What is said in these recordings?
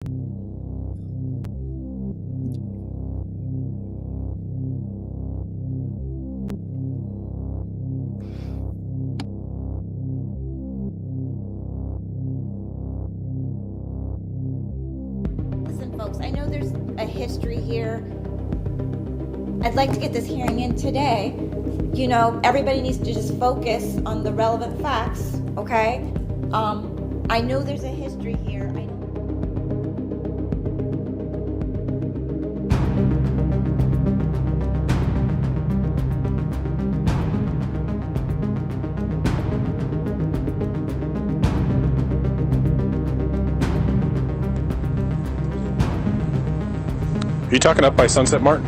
Listen, folks, I know there's a history here. I'd like to get this hearing in today. You know, everybody needs to just focus on the relevant facts, okay? I know there's a history here. Are you talking up by Sunset Mart?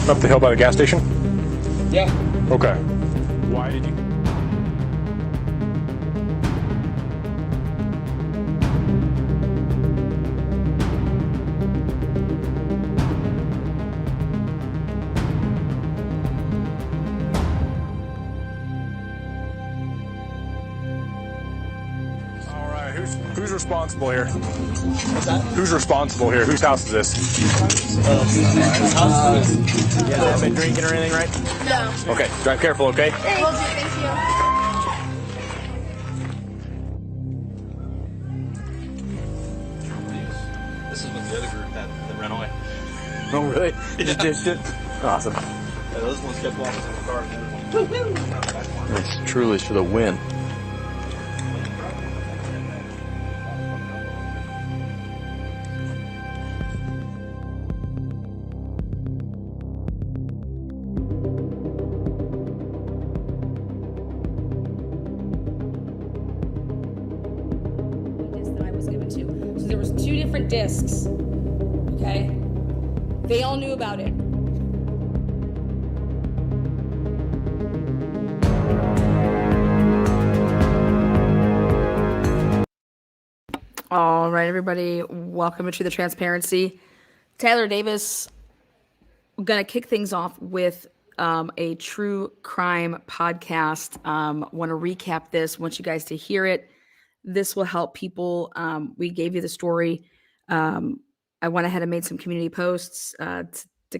Up the hill by the gas station? Yeah. Okay. Why did you? All right. Who's responsible here? What's that? Who's responsible here? Whose house is this? Yeah, I've been drinking or anything, right? No. Okay. Drive careful, okay? Will do, thank you. This is what the other group had that ran away. Oh, really? You just ditched it? Awesome. Yeah, those ones kept walking in the car. It's truly for the win. That I was given to. So there was 2 different discs. Okay? They all knew about it. All right, everybody, welcome to the transparency. Tyler Davis, I'm gonna kick things off with a true crime podcast. Want to recap this. Want you guys to hear it. This will help people. We gave you the story. I went ahead and made some community posts to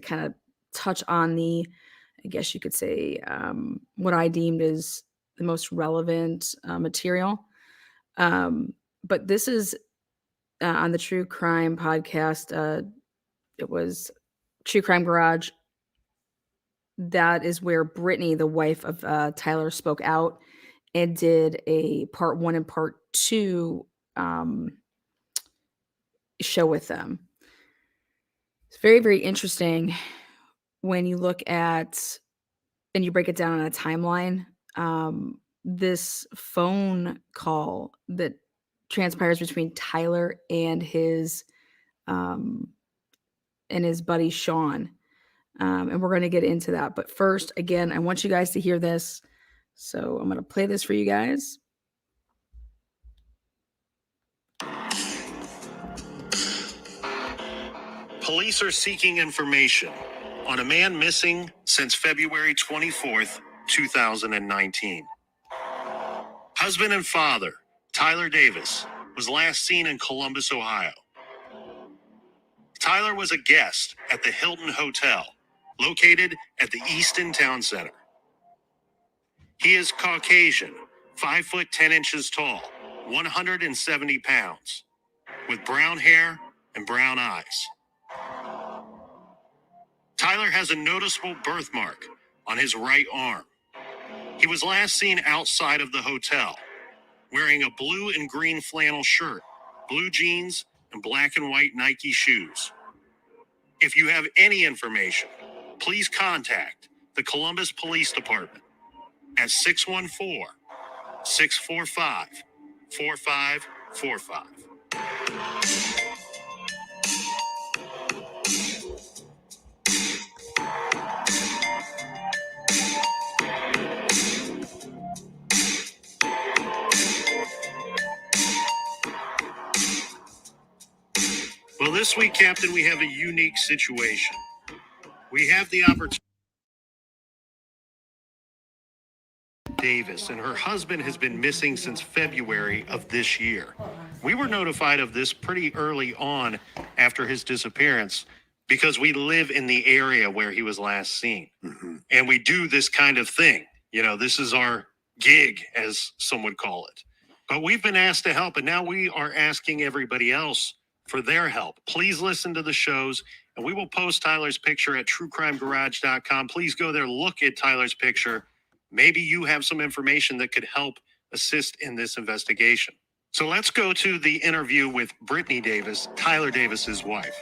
kind of touch on the, I guess you could say, what I deemed is the most relevant material. But this is on the True Crime podcast. It was True Crime Garage. That is where Brittany, the wife of Tyler, spoke out and did a part 1 and part 2 show with them. It's very, very interesting when you look at and you break it down on a timeline. This phone call that transpires between Tyler and his buddy Sean. And we're going to get into that. But first, again, I want you guys to hear this. So I'm going to play this for you guys. Police are seeking information on a man missing since February 24th, 2019. Husband and father, Tyler Davis, was last seen in Columbus, Ohio. Tyler was a guest at the Hilton Hotel, located at the Easton Town Center. He is Caucasian, 5 foot 10 inches tall, 170 pounds, with brown hair and brown eyes. Tyler has a noticeable birthmark on his right arm. He was last seen outside of the hotel, wearing a blue and green flannel shirt, blue jeans, and black and white Nike shoes. If you have any information, please contact the Columbus Police Department at 614-645-4545. Well, this week, Captain, we have a unique situation. We have the opportunity. Davis and her husband has been missing since February of this year. We were notified of this pretty early on after his disappearance because we live in the area where he was last seen. And we do this kind of thing. This is our gig, as some would call it. But we've been asked to help, and now we are asking everybody else for their help. Please listen to the shows, and we will post Tyler's picture at truecrimegarage.com. Please go there, look at Tyler's picture. Maybe you have some information that could help assist in this investigation. So let's go to the interview with Brittany Davis, Tyler Davis's wife.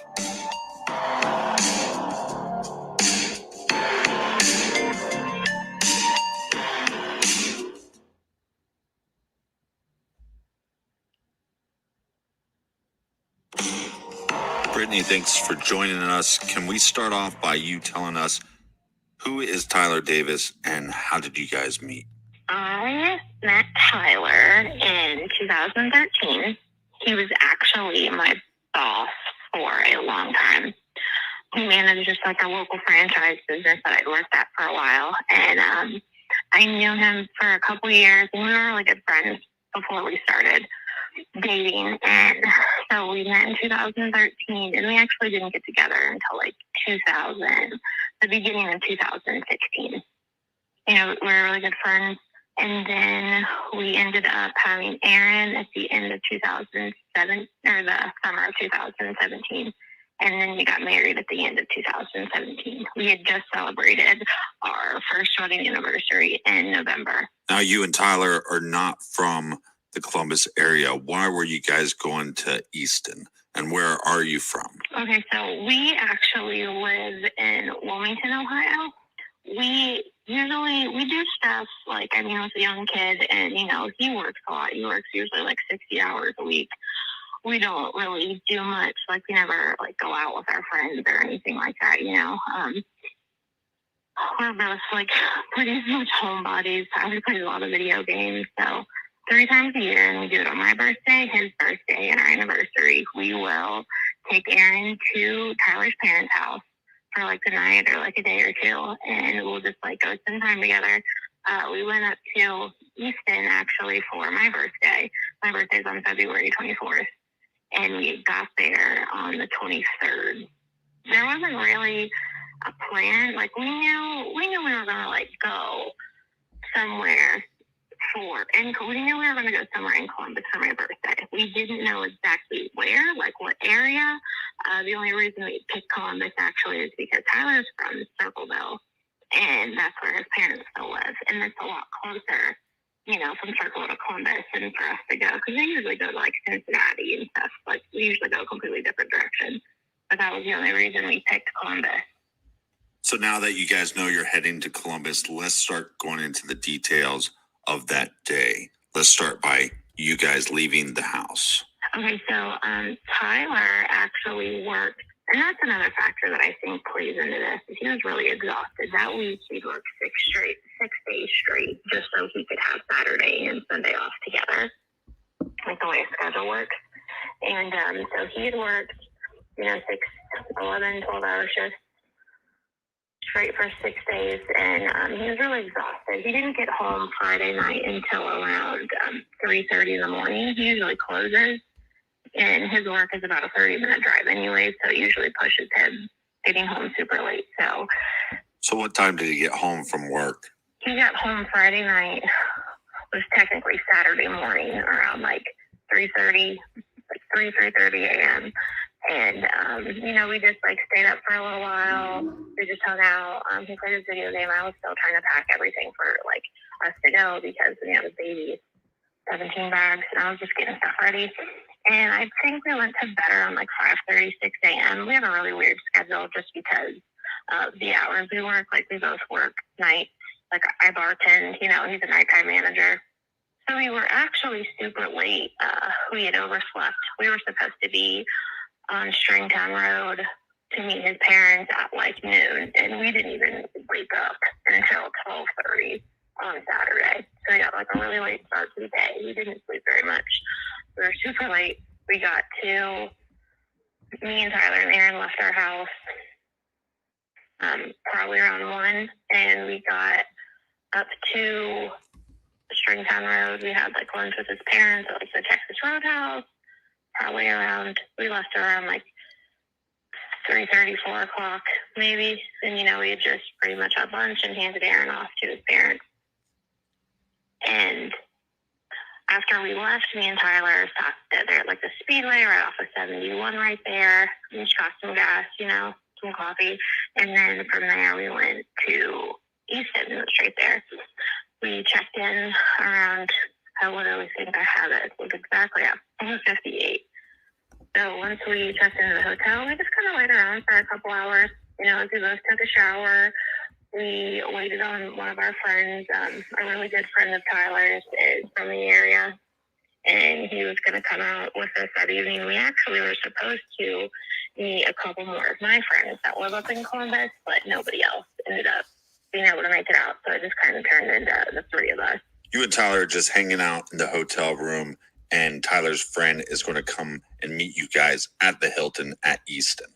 Brittany, thanks for joining us. Can we start off by you telling us who is Tyler Davis and how did you guys meet? I met Tyler in 2013. He was actually my boss for a long time. He managed just like a local franchise business that I'd worked at for a while. And I knew him for a couple years, and we were really good friends before we started dating. And so we met in 2013, and we actually didn't get together until like the beginning of 2016. We were really good friends. And then we ended up having Aaron at the end of 2007, or the summer of 2017. And then we got married at the end of 2017. We had just celebrated our first wedding anniversary in November. Now, you and Tyler are not from the Columbus area. Why were you guys going to Easton? And where are you from? Okay, so we actually live in Wilmington, Ohio. We do stuff like, I was a young kid, and, he works a lot. He works usually like 60 hours a week. We don't really do much. Like, we never like go out with our friends or anything like that, We're both like pretty much homebodies. We play a lot of video games. So 3 times a year, and we do it on my birthday, his birthday, and our anniversary, we will take Aaron to Tyler's parents' house for like the night or like a day or two, and we'll just like go spend time together. We went up to Easton actually for my birthday. My birthday's on February 24th, and we got there on the 23rd. There wasn't really a plan. Like, we knew we were gonna like go somewhere and we knew we were gonna go somewhere in Columbus for my birthday. We didn't know exactly where, like what area. The only reason we picked Columbus actually is because Tyler's from Circleville, and that's where his parents still live, and it's a lot closer, from Circle to Columbus, and for us to go, because they usually go to like Cincinnati and stuff. Like, we usually go a completely different direction, but that was the only reason we picked Columbus. So now that you guys know you're heading to Columbus, let's start going into the details of that day. Let's start by you guys leaving the house. Okay, so Tyler actually worked, and that's another factor that I think plays into this, is he was really exhausted. That week he'd worked 6 days straight, just so he could have Saturday and Sunday off together, like the way his schedule works. And so he had worked, 6, 11, 12-hour shifts straight for 6 days, and he was really exhausted. He didn't get home Friday night until around 3:30 in the morning. He usually closes, and his work is about a 30-minute drive anyway, so it usually pushes him getting home super late. So what time did he get home from work? He got home Friday night, was technically Saturday morning, around like 3:30 a.m. And, we just like stayed up for a little while. We just hung out. He played his video game. I was still trying to pack everything for like us to go, because we have a baby, 17 bags, and I was just getting stuff ready. And I think we went to bed around like 5:30, 6 a.m. We have a really weird schedule just because of the hours we work. Like, we both work night. Like, I bartend, he's a nighttime manager. So we were actually super late. We had overslept. We were supposed to be on Stringtown Road to meet his parents at like noon, and we didn't even wake up until 12:30 on Saturday. So we got like a really late start to the day. We didn't sleep very much. We were super late. Me and Tyler and Aaron left our house probably around 1, and we got up to Stringtown Road. We had like lunch with his parents at like the Texas Roadhouse. probably around, we left around like 3:30, 4 o'clock maybe. And, you know, we had just pretty much had lunch and handed Aaron off to his parents. And after we left, me and Tyler stopped there at like the Speedway right off of 71 right there. We just got some gas, you know, some coffee. And then from there we went to Easton, it was right there. We checked in around, I literally think I have it like exactly at 4:58. So once we checked into the hotel, we just kind of laid around for a couple hours. You know, we both took a shower. We waited on one of our friends. A really good friend of Tyler's is from the area, and he was going to come out with us that evening. We actually were supposed to meet a couple more of my friends that live up in Columbus, but nobody else ended up being able to make it out. So it just kind of turned into the three of us. You and Tyler are just hanging out in the hotel room, and Tyler's friend is going to come and meet you guys at the Hilton at Easton.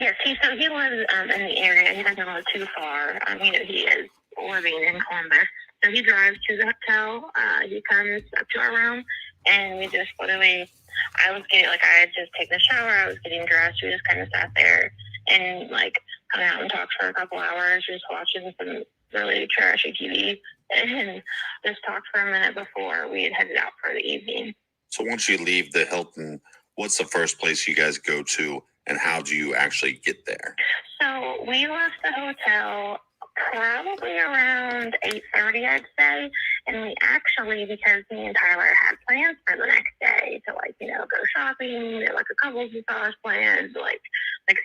Yes, he lives in the area. He doesn't live too far. You know, he is living in Columbus. So he drives to the hotel. He comes up to our room, and we just literally, I had just taken a shower. I was getting dressed. We just kind of sat there and, like, hung out and talked for a couple hours, just watching some really trashy TV, and just talked for a minute before we had headed out for the evening. So once you leave the Hilton, what's the first place you guys go to, and how do you actually get there? So we left the hotel probably around 8:30, I'd say. And we actually, because me and Tyler had plans for the next day to, like, you know, go shopping, like a couples massage plans, like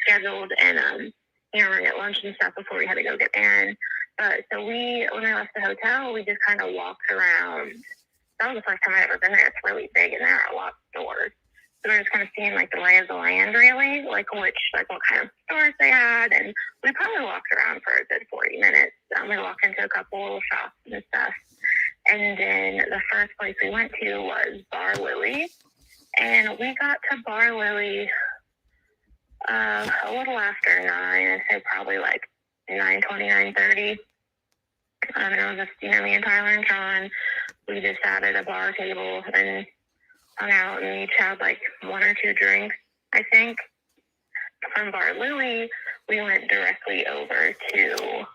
scheduled, and you know, we're gonna get lunch and stuff before we had to go get Aaron. So when I left the hotel, we just kind of walked around. That was the first time I'd ever been there. It's really big, and there are a lot of stores. So we were just kind of seeing, like, the lay of the land, really, like what kind of stores they had. And we probably walked around for a good 40 minutes. We walked into a couple little shops and stuff. And then the first place we went to was Bar Louie. And we got to Bar Louie a little after 9. I'd say probably like 9:20, 9:30. And it was just, you know, me and Tyler and John. We just sat at a bar table and hung out, and each had like 1 or 2 drinks, I think. From Bar Louie, we went directly over to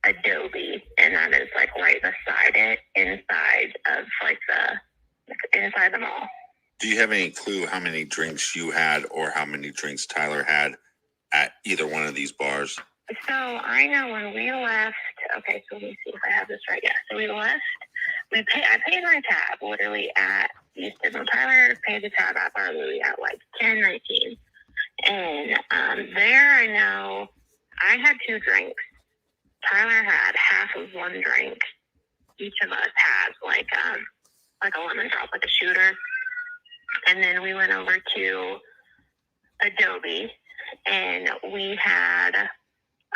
Adobe, and that is like right beside it, inside the mall. Do you have any clue how many drinks you had or how many drinks Tyler had at either one of these bars? So I know when we left, okay, so let me see if I have this right. Yeah, so we left, I paid my tab literally at Easton. Tyler paid the tab at Bar Louie at like 10:19. And there I know I had 2 drinks. Tyler had half of 1 drink. Each of us had like a lemon drop, like a shooter. And then we went over to Adobe, and we had,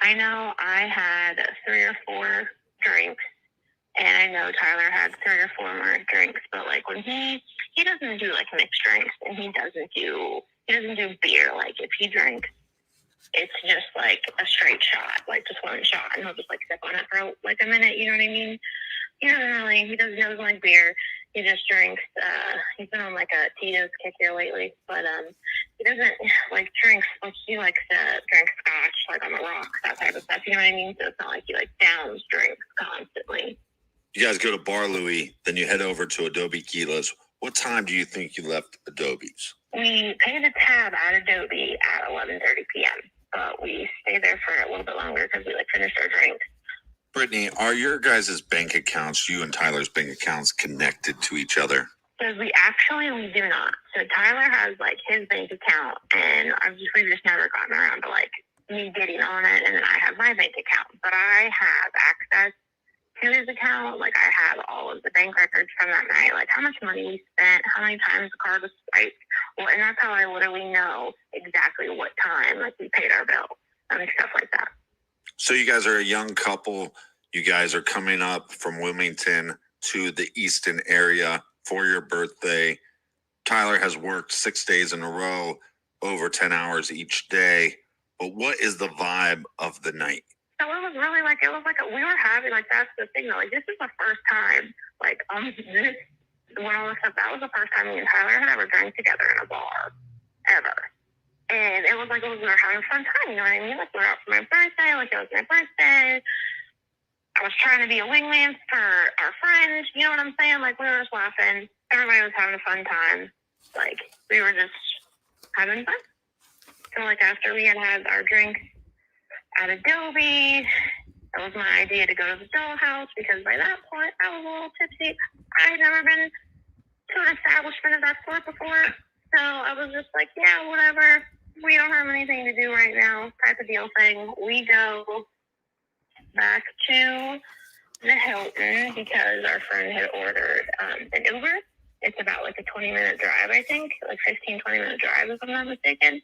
I know I had 3 or 4 drinks, and I know Tyler had 3 or 4 more drinks. But like when he doesn't do like mixed drinks, and he doesn't do beer. Like if he drinks, it's just like a straight shot, like just 1 shot, and he'll just like sip on it for like a minute. You know what I mean? He doesn't like beer. He just drinks. He's been on like a Tito's kick here lately, but he doesn't like drinks. Like he likes to drink scotch, like on the rocks, that type of stuff. You know what I mean? So it's not like he like downs drinks constantly. You guys go to Bar Louie, then you head over to Adobe Keela's. What time do you think you left Adobe's? We paid a tab at Adobe at 11:30 p.m., but we stayed there for a little bit longer because we like finished our drinks. Brittany, are your guys' bank accounts, you and Tyler's bank accounts, connected to each other? So we do not. So Tyler has like his bank account, and we've just never gotten around to like me getting on it, and then I have my bank account. But I have access to his account. Like I have all of the bank records from that night, like how much money we spent, how many times the card was swiped. Well, and that's how I literally know exactly what time like we paid our bill and stuff like that. So you guys are a young couple. You guys are coming up from Wilmington to the Easton area for your birthday. Tyler has worked 6 days in a row, over 10 hours each day. But what is the vibe of the night? So it was really like, we were having, like, that's the thing though, like this is the first time, like, this when all this stuff, that was the first time me and Tyler had ever drank together in a bar, ever. And it was like, we were having a fun time, you know what I mean? Like, we were out for my birthday, like, it was my birthday. I was trying to be a wingman for our friends, you know what I'm saying? Like, we were just laughing. Everybody was having a fun time. Like, we were just having fun. So, like, after we had our drink at Adobe, that was my idea to go to the Dollhouse, because by that point, I was a little tipsy. I had never been to an establishment of that sort before. So I was just like, yeah, whatever. We don't have anything to do right now, type of deal thing. We go back to the Hilton because our friend had ordered an Uber. It's about like a 20-minute drive, I think, like 20-minute drive, if I'm not mistaken.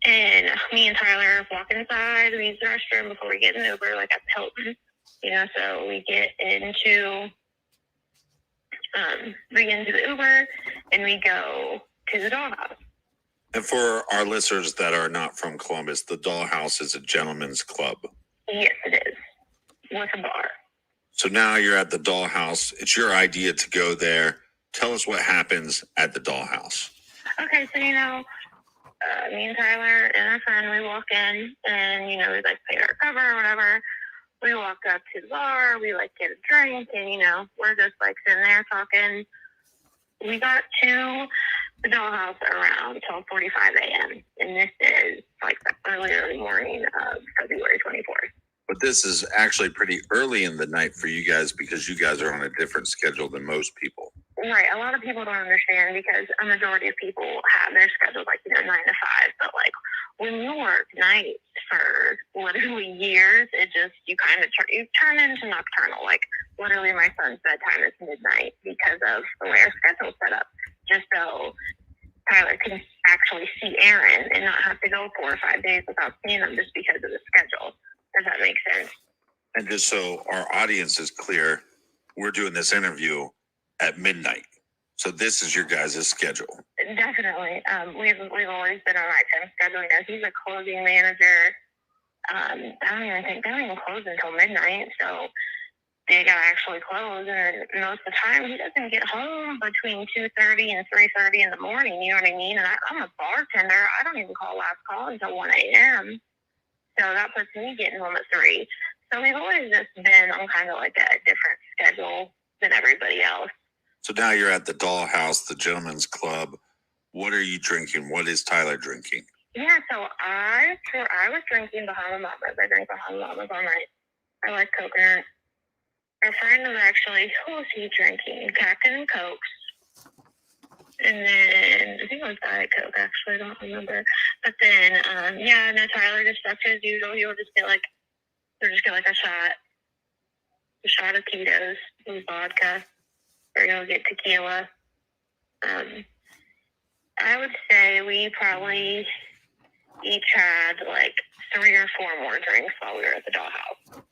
And me and Tyler walk inside, we use the restroom before we get an Uber, like at the Hilton. You know, so we get into the Uber and we go to the Dollhouse. And for our listeners that are not from Columbus, the Dollhouse is a gentleman's club. Yes, it is, with a bar. So now you're at the Dollhouse. It's your idea to go there. Tell us what happens at the Dollhouse. Okay, so, you know, me and Tyler and our friend, we walk in and, you know, we like pay our cover or whatever. We walk up to the bar, we like get a drink, and, you know, we're just like sitting there talking. We got to the Dollhouse around 12:45 a.m. and this is like the early morning of February 24th. But this is actually pretty early in the night for you guys because you guys are on a different schedule than most people. Right. A lot of people don't understand because a majority of people have their schedules like, you know, 9 to 5. But like when you work nights for literally years, it just, you kind of you turn into nocturnal. Like literally my son's bedtime is midnight because of the way our schedule's set up. Just so Tyler can actually see Aaron and not have to go 4 or 5 days without seeing him just because of the schedule. Does that make sense? And just so our audience is clear, we're doing this interview at midnight. So this is your guys' schedule. Definitely. We've always been on nighttime schedule. You know, he's a closing manager. I don't even think they don't even close until midnight. So they gotta actually close, and most of the time he doesn't get home between 2:30 and 3:30 in the morning. You know what I mean? And I'm a bartender. I don't even call last call until 1 a.m. So that puts me getting home at 3. So we've always just been on kind of like a different schedule than everybody else. So now you're at the Dollhouse, the gentleman's club. What are you drinking? What is Tyler drinking? Yeah, so I was drinking Bahama Mamas. I drank Bahama Mamas all night. I like coconut. Our friend was actually, who was he drinking? Captain and Cokes. And then, I think it was Diet Coke, actually. I don't remember. But then, yeah, no, Tyler just stuck to his usual. He'll just get like a shot of Tito's with vodka. Or he'll get tequila. I would say we probably each had like 3 or 4 more drinks while we were at the Dollhouse.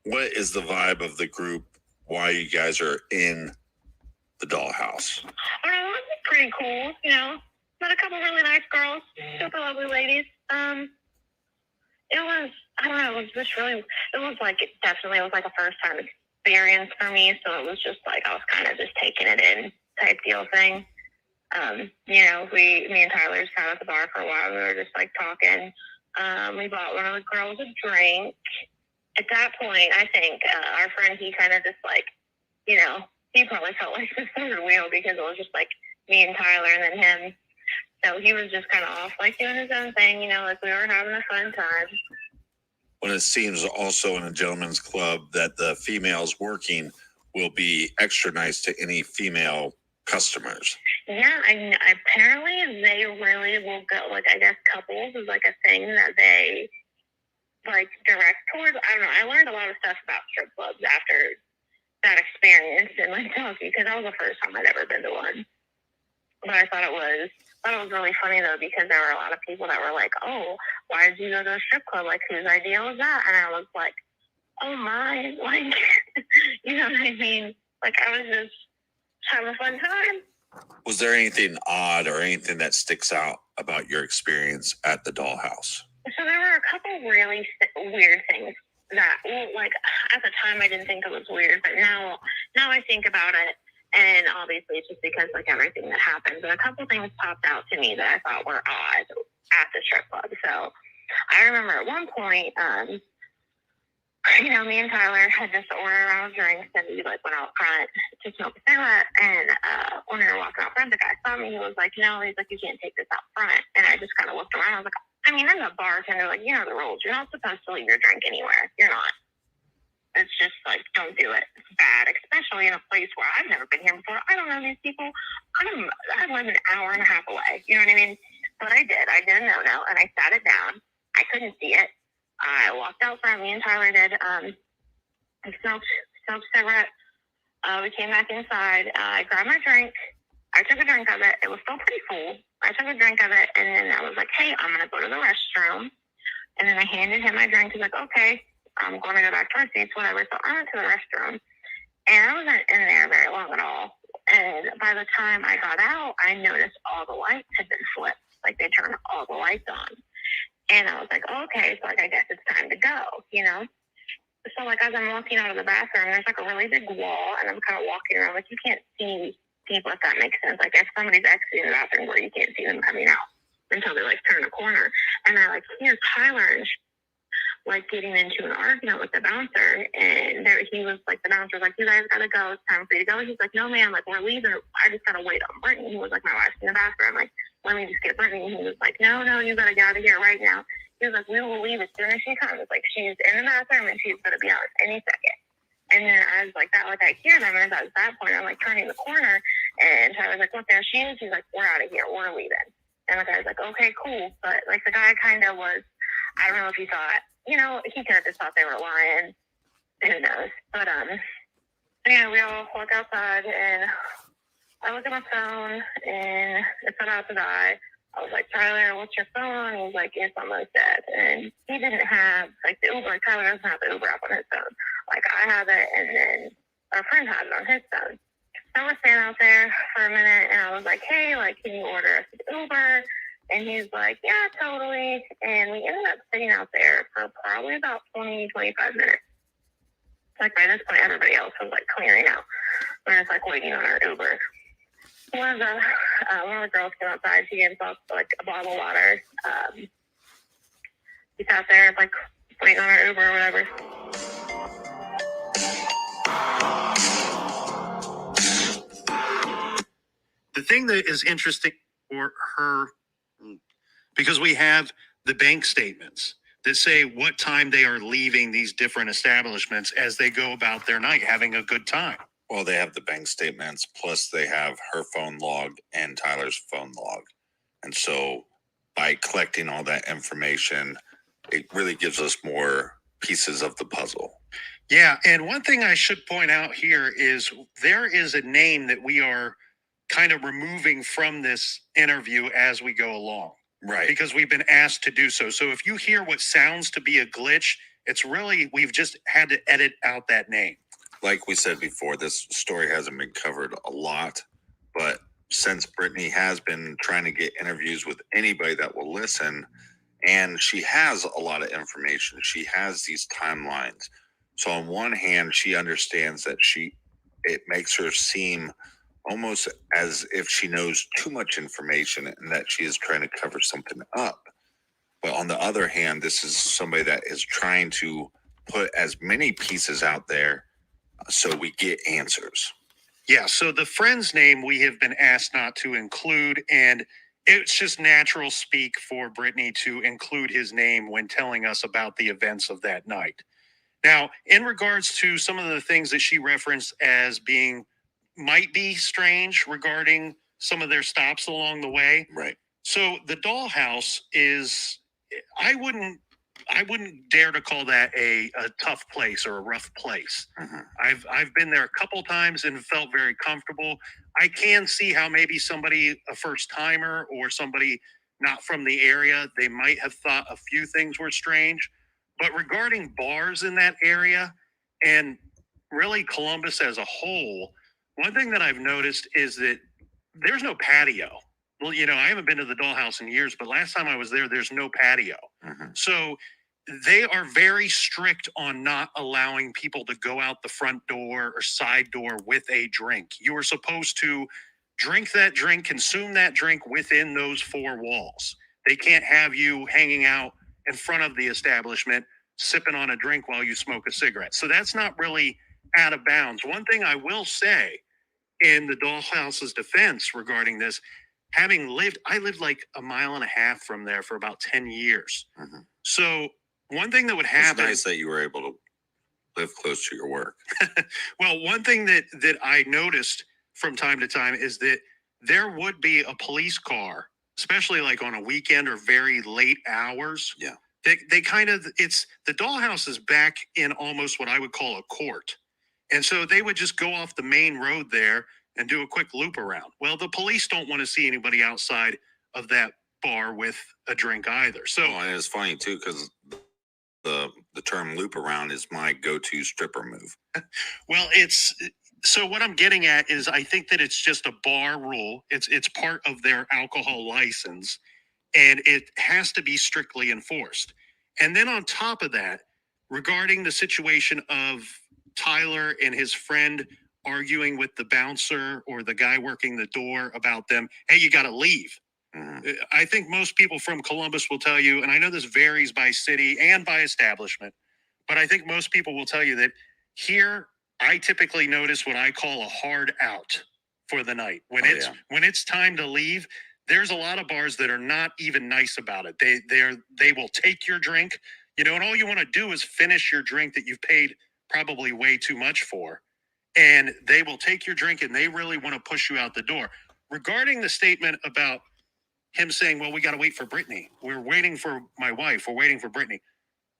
What is the vibe of the group? Why you guys are in the Dollhouse? It was pretty cool, you know. Met a couple really nice girls, super lovely ladies. It was, I don't know, it was like a first time experience for me. So it was just like, I was kind of just taking it in type deal thing. You know, me and Tyler just sat at the bar for a while. We were just like talking. We bought one of the girls a drink. At that point, I think our friend, he kind of just like, you know, he probably felt like the third wheel because it was just like me and Tyler and then him. So he was just kind of off, like doing his own thing, you know, like we were having a fun time. When it seems also in a gentleman's club that the females working will be extra nice to any female customers. Yeah, apparently they really will go, like, I guess couples is like a thing that they like direct towards. I don't know. I learned a lot of stuff about strip clubs after that experience in like Kentucky because that was the first time I'd ever been to one. But I thought it was really funny though because there were a lot of people that were like, "Oh, why did you go to a strip club? Like, whose idea was that?" And I was like, "Oh my!" Like, you know what I mean? Like, I was just having a fun time. Was there anything odd or anything that sticks out about your experience at the Dollhouse? So there were a couple really weird things that, like, at the time I didn't think it was weird, but now I think about it, And obviously it's just because like everything that happened. But a couple things popped out to me that I thought were odd at the strip club. So I remember at one point, me and Tyler had just ordered our drinks and we like went out front to smoke a cigarette. And when we were walking out front, the guy saw me. He was like, no, he's like, you can't take this out front. And I just kind of looked around. I was like, I mean, I'm a bartender. Like, you know the rules. You're not supposed to leave your drink anywhere. You're not. It's just like, don't do it. It's bad, especially in a place where I've never been here before. I don't know these people. I live an hour and a half away. You know what I mean? But I did. I did a no-no, and I sat it down. I couldn't see it. I walked out front. Me and Tyler did. I smoked a cigarette. We came back inside. I grabbed my drink. I took a drink of it. It was still pretty full. I took a drink of it, and then I was like, hey, I'm going to go to the restroom. And then I handed him my drink. He's like, okay, I'm going to go back to our seats, whatever. So I went to the restroom, and I wasn't in there very long at all. And by the time I got out, I noticed all the lights had been flipped. Like, they turned all the lights on. And I was like, oh, okay, so, like, I guess it's time to go, you know? So, like, as I'm walking out of the bathroom, there's, like, a really big wall, and I'm kind of walking around. Like, you can't see people, if that makes sense. Like, if somebody's exiting the bathroom where you can't see them coming out until they, like, turn a corner. And I, like, hear Tyler and like getting into an argument with the bouncer, and there he was like, the bouncer was like, you guys gotta go, it's time for you to go. He's like, no man, like, we're leaving, I just gotta wait on Brittany. He was like, my wife's in the bathroom, like, let me just get Brittany. And he was like, no, you gotta get out of here right now. He was like, we will leave as soon as she comes. Like, she's in the bathroom and she's gonna be out any second. And then I was like, that, like, I hear them, and at that point I'm like turning the corner, and I was like, look, there she is. He's like, we're out of here, we're leaving. And the guy's like, okay, cool. But like, the guy kind of was, I don't know if he thought, you know, he could have just thought they were lying. Who knows? But yeah, we all walk outside, and I look at my phone, and it put out the guy. I was like, Tyler, what's your phone? He was like, it's almost dead. And he didn't have, like, the Uber. Like, Tyler doesn't have the Uber app on his phone. Like, I have it, and then our friend had it on his phone. So I was standing out there for a minute, and I was like, hey, like, can you order us an Uber? And he's like, yeah, totally. And we ended up sitting out there for probably about 20, 25 minutes. Like, by this point, everybody else was, like, clearing out. We're just, like, waiting on our Uber. One of the girls came outside. She gave us, like, a bottle of water. We sat there, like, waiting on our Uber or whatever. The thing that is interesting for her, because we have the bank statements that say what time they are leaving these different establishments as they go about their night having a good time. Well, they have the bank statements, plus they have her phone log and Tyler's phone log. And so by collecting all that information, it really gives us more pieces of the puzzle. Yeah, and one thing I should point out here is there is a name that we are kind of removing from this interview as we go along. Right. Because we've been asked to do so. So if you hear what sounds to be a glitch, it's really, we've just had to edit out that name. Like we said before, this story hasn't been covered a lot, but since Brittany has been trying to get interviews with anybody that will listen, and she has a lot of information, she has these timelines. So on one hand, she understands that it makes her seem almost as if she knows too much information and that she is trying to cover something up. But on the other hand, this is somebody that is trying to put as many pieces out there so we get answers. Yeah, so the friend's name we have been asked not to include, and it's just natural speak for Brittany to include his name when telling us about the events of that night. Now, in regards to some of the things that she referenced as being might be strange regarding some of their stops along the way. Right. So the Dollhouse is, I wouldn't dare to call that a tough place or a rough place. Mm-hmm. I've been there a couple times and felt very comfortable. I can see how maybe somebody, a first timer or somebody not from the area, they might have thought a few things were strange. But regarding bars in that area and really Columbus as a whole, one thing that I've noticed is that there's no patio. Well, you know, I haven't been to the Dollhouse in years, but last time I was there, there's no patio. Mm-hmm. So they are very strict on not allowing people to go out the front door or side door with a drink. You are supposed to drink that drink, consume that drink within those four walls. They can't have you hanging out in front of the establishment, sipping on a drink while you smoke a cigarette. So that's not really out of bounds. One thing I will say in the Dollhouse's defense regarding this, I lived like a mile and a half from there for about 10 years. Mhm. So one thing that would It's happen. nice that you were able to live close to your work. Well, one thing that I noticed from time to time is that there would be a police car, especially like on a weekend or very late hours. Yeah. They kind of, it's the Dollhouse is back in almost what I would call a court. And so they would just go off the main road there and do a quick loop around. Well, the police don't want to see anybody outside of that bar with a drink either. So Well, and it's funny too, because the term loop around is my go-to stripper move. Well, so what I'm getting at is I think that it's just a bar rule. It's part of their alcohol license, and it has to be strictly enforced. And then on top of that, regarding the situation of Tyler and his friend arguing with the bouncer or the guy working the door about them, hey, you got to leave. Mhm. I think most people from Columbus will tell you, and I know this varies by city and by establishment, but I think most people will tell you that here I typically notice what I call a hard out for the night. When it's time to leave, there's a lot of bars that are not even nice about it. They will take your drink, and all you want to do is finish your drink that you've paid probably way too much for. And they will take your drink and they really want to push you out the door. Regarding the statement about him saying, well, we got to wait for Brittany. We're waiting for my wife. We're waiting for Brittany.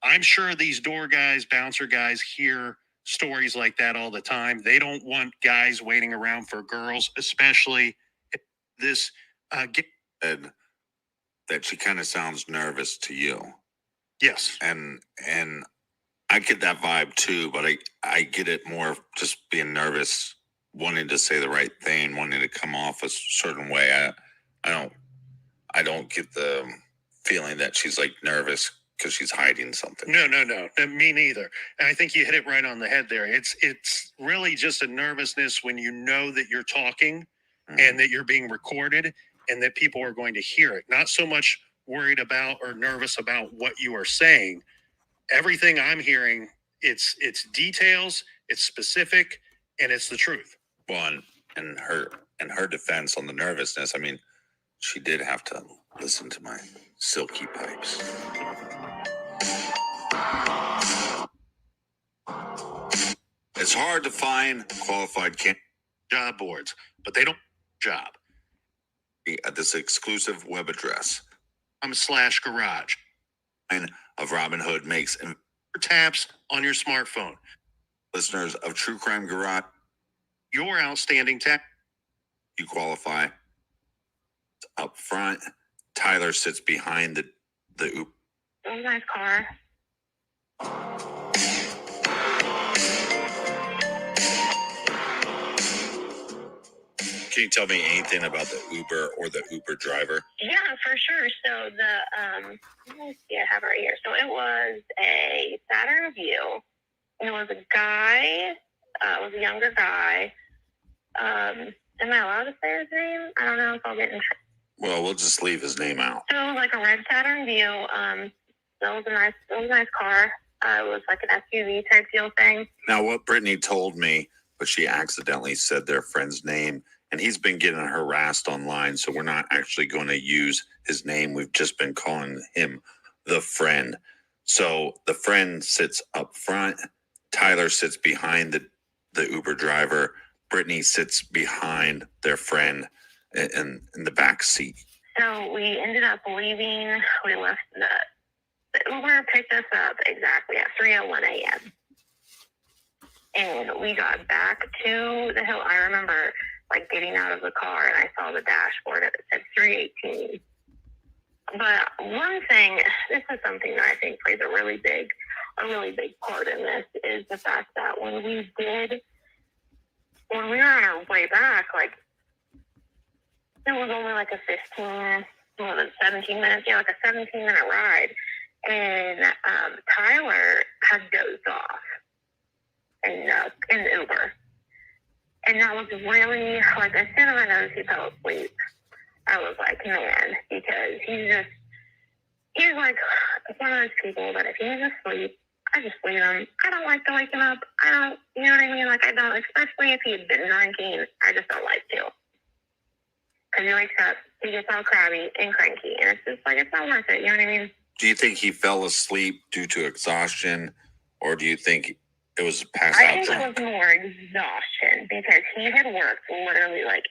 I'm sure these door guys, bouncer guys hear stories like that all the time. They don't want guys waiting around for girls, especially if this. Said that she kind of sounds nervous to you, Yes. and I get that vibe too, but I get it more of just being nervous, wanting to say the right thing, wanting to come off a certain way. I don't get the feeling that she's like nervous because she's hiding something. No. Me neither. And I think you hit it right on the head there. It's really just a nervousness when you know that you're talking and that you're being recorded and that people are going to hear it. Not so much worried about or nervous about what you are saying. Everything I'm hearing, it's details, it's specific, and it's the truth. Well, and her defense on the nervousness, I mean, she did have to listen to my silky pipes. It's hard to find qualified Job boards, but they don't job. at this exclusive web address. /garage. Of Robin Hood makes Taps on your smartphone. listeners of True Crime Garage, Your outstanding tax. you qualify. Up front, Tyler sits behind the oop. It was a nice car. Can you tell me anything about the Uber or the Uber driver? Yeah, for sure. So let me see, I have it right here. So it was a Saturn View. It was a guy, it was a younger guy. Am I allowed to say his name? I don't know if I'll get in trouble. Well, we'll just leave his name out. So it was like a red Saturn View. It was a nice car. It was like an SUV type deal thing. Now, what Brittany told me, but she accidentally said their friend's name, and he's been getting harassed online, so we're not actually going to use his name. We've just been calling him the friend. So the friend sits up front. Tyler sits behind the Uber driver. Brittany sits behind their friend in the back seat. So we ended up leaving. We left the Uber picked us up exactly at 3:01 a.m. And we got back to the hill. I remember like getting out of the car and I saw the dashboard. It said 3:18. But one thing, this is something that I think plays a really big part in this, is the fact that when we were on our way back, like it was only like a 17 minutes, like a 17-minute ride. And Tyler had dozed off in the Uber. And that was really, like, as soon as I noticed he fell asleep, I was like, man, because he's like one of those people that if he's asleep, I just leave him. I don't like to wake him up. I don't, you know what I mean? Like, I don't, especially if he had been drinking, I just don't like to. Because he wakes up, he gets all crabby and cranky, and it's just like, it's not worth it, you know what I mean? Do you think he fell asleep due to exhaustion, or do you think it was passed I out think drunk? it was more exhaustion because he had worked literally like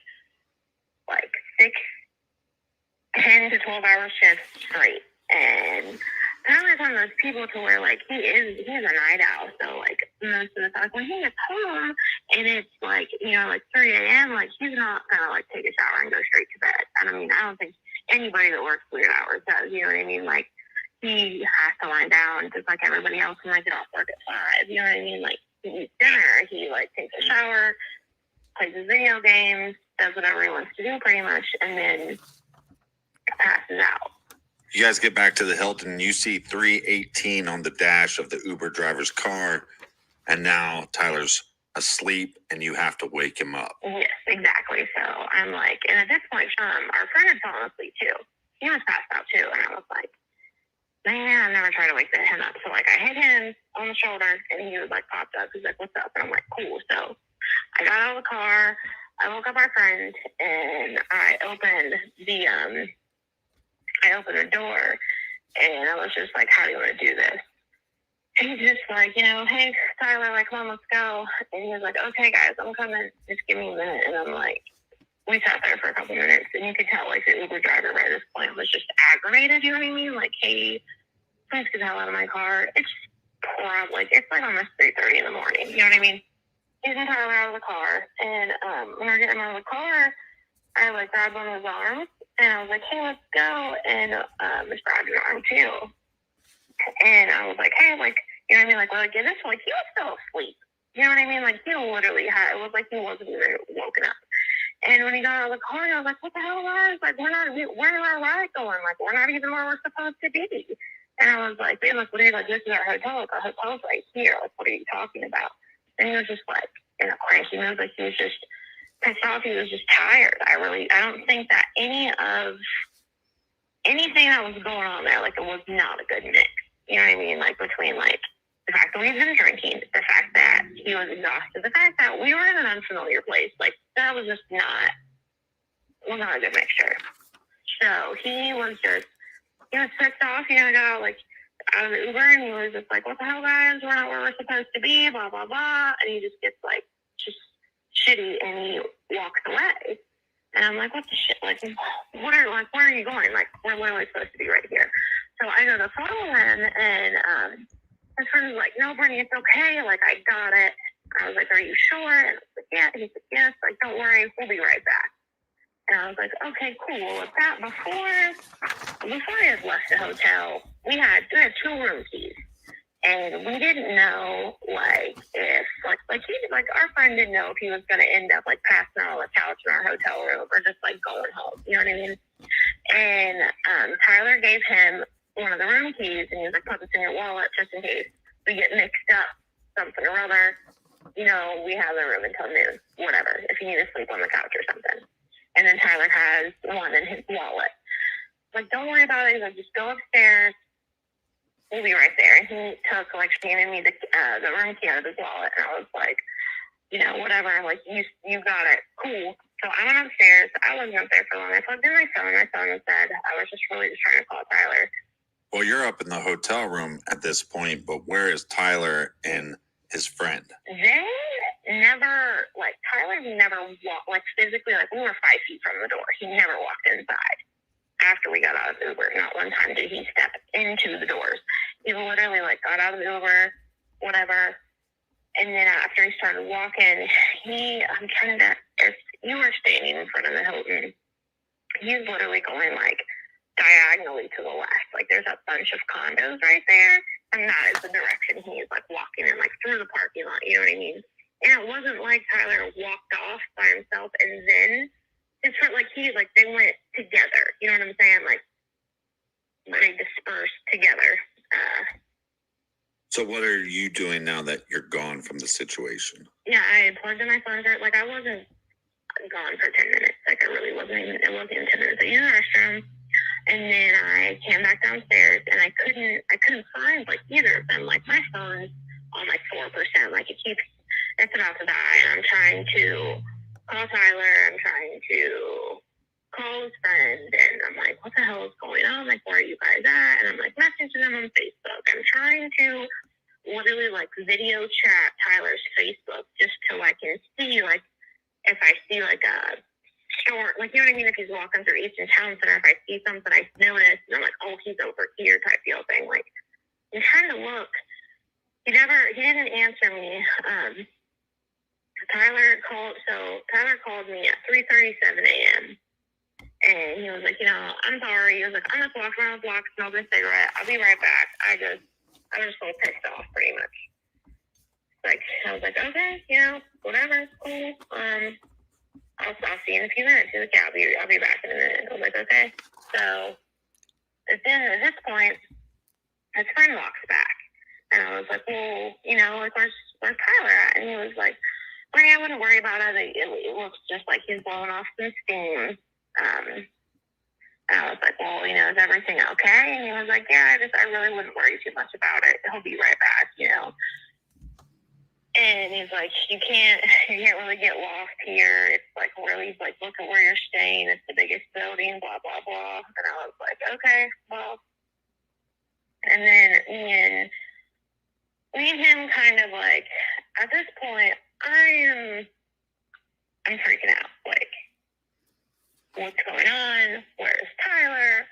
10 to 12 hour shifts straight. And Tyler's one of those people to where like he's a night owl. So like most of the time when he gets home and it's like, you know, like 3 a.m., like he's not gonna like take a shower and go straight to bed. And I mean, I don't think anybody that works weird hours does, you know what I mean? Like he has to lie down just like everybody else when I get off work at 5. You know what I mean? Like he eats dinner, he like takes a shower, plays his video games, does whatever he wants to do pretty much, and then passes out. You guys get back to the Hilton, you see 318 on the dash of the Uber driver's car, and now Tyler's asleep and you have to wake him up. Yes, exactly. So I'm like, and at this point, our friend had fallen asleep too. He was passed out too, and I was like, man, I never tried to wake him up. So like I hit him on the shoulder and he was like popped up. He's like, what's up? And I'm like, cool. So I got out of the car, I woke up our friend, and I opened the door, and I was just like, how do you want to do this? And he's just like, you know, hey, Tyler, like, come on, let's go. And he was like, okay, guys, I'm coming. Just give me a minute. And I'm like, we sat there for a couple minutes, and you could tell, like, the Uber driver by this point was just aggravated, you know what I mean? Like, hey, please get the hell out of my car. It's probably, like, it's like almost 3:30 in the morning, you know what I mean? Getting Tyler out of the car, and when we were getting out of the car, I, like, grabbed one of his arms, and I was like, hey, let's go, and just grabbed his arm, too. And I was like, hey, like, you know what I mean? Like, well, get this, like, he was still asleep. You know what I mean? Like, he literally had, it was like he wasn't even woken up. And when he got out of the car, I was like, what the hell, guys? Like, where's our ride going? Like, we're not even where we're supposed to be. And I was like, man, like, what are you, like, this is our hotel. Like, our hotel's right here. Like, what are you talking about? And he was just, like, in a cranky mood. Like, he was just pissed off. He was just tired. I don't think that anything that was going on there, like, it was not a good mix. You know what I mean? Like, between, like, the fact that we've been drinking, the fact that he was exhausted, the fact that we were in an unfamiliar place, like, that was just not a good mixture. So he was pissed off, you know, got, like, out of the Uber, and he was just like, what the hell, guys? We're not where we're supposed to be, blah, blah, blah. And he just gets, like, just shitty, and he walks away. And I'm like, what the shit? Like, where are you going? Like, we're literally supposed to be right here. So I go to follow him, and his friend was like, no, Brittany, it's okay. Like, I got it. I was like, are you sure? And I was like, yeah. He said, yes. Like, don't worry. We'll be right back. And I was like, okay, cool. With that, before I had left the hotel, we had 2 room keys. And we didn't know, like, if, like our friend didn't know if he was going to end up, like, passing out on the couch in our hotel room or just, like, going home. You know what I mean? And Tyler gave him one of the room keys, and he was like, put this in your wallet just in case we get mixed up, something or other. You know, we have the room until noon, whatever, if you need to sleep on the couch or something. And then Tyler has one in his wallet. Like, don't worry about it. He's like, just go upstairs. We'll be right there. And he took, like, handed me the room key out of his wallet. And I was like, you know, whatever. Like, you got it. Cool. So I went upstairs. I wasn't up there for long. I plugged in my phone. My phone said I was just really just trying to call Tyler. Well, you're up in the hotel room at this point, but where is Tyler and his friend? They never, like, Tyler never walked, like, physically, like, we were 5 feet from the door. He never walked inside after we got out of Uber. Not one time did he step into the doors. He literally, like, got out of the Uber, whatever, and then after he started walking, if you were standing in front of the Hilton, he's literally going, like, diagonally to the left. Like, there's a bunch of condos right there, and that is the direction he's, like, walking in, like, through the parking lot, you know what I mean? And it wasn't like Tyler walked off by himself and then his friend, like, they went together, you know what I'm saying? Like, they dispersed together. So what are you doing now that you're gone from the situation? Yeah, I plugged in my phone. Like, I wasn't gone for 10 minutes. Like, I really wasn't even, it wasn't even 10 minutes. I used the restroom, and then I came back downstairs, and I couldn't find, like, either of them. Like, my phone's on, like, 4%. Like, it's about to die, and I'm trying to call Tyler. I'm trying to call his friend, and I'm like, what the hell is going on? Like, where are you guys at? And I'm, like, messaging them on Facebook. I'm trying to literally, like, video chat Tyler's Facebook just so I can see, like, if I see, like, a store, like, you know what I mean? If he's walking through Easton Town Center, if I see something I notice, and I'm like, oh, he's over here type deal thing. Like, I'm trying to look. He didn't answer me. Tyler called me at 3:37 a.m. And he was like, I'm sorry. He was like, I'm just walking around the block smoking a cigarette. I'll be right back. I was so pissed off, pretty much. Like, I was like, okay, whatever, cool. I'll see you in a few minutes. He was like, yeah, I'll be back in a minute. I was like, okay. So then at this point, his friend walks back. And I was like, well, like, where's Tyler at? And he was like, Brittany, I wouldn't worry about it. It looks just like he's blowing off some steam. And I was like, well, is everything okay? And he was like, yeah, I really wouldn't worry too much about it. He'll be right back, And he's like, you can't really get lost here. It's like, really, like, look at where you're staying. It's the biggest building, blah, blah, blah. And I was like, okay, well. And then me and him kind of like, at this point, I'm freaking out. Like, what's going on? Where's Tyler?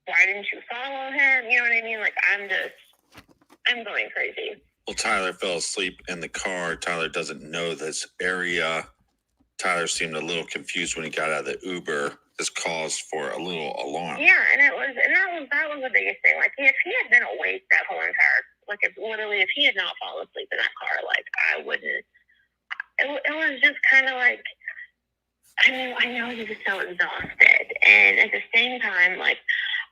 Why didn't you follow him? You know what I mean? Like, I'm going crazy. Well, Tyler fell asleep in the car. Tyler doesn't know this area. Tyler seemed a little confused when he got out of the Uber. This caused for a little alarm. Yeah, and that was the biggest thing. Like, if he had been awake that whole entire, like, if he had not fallen asleep in that car, like, I wouldn't. It was just kind of like, I know he was so exhausted, and at the same time, like,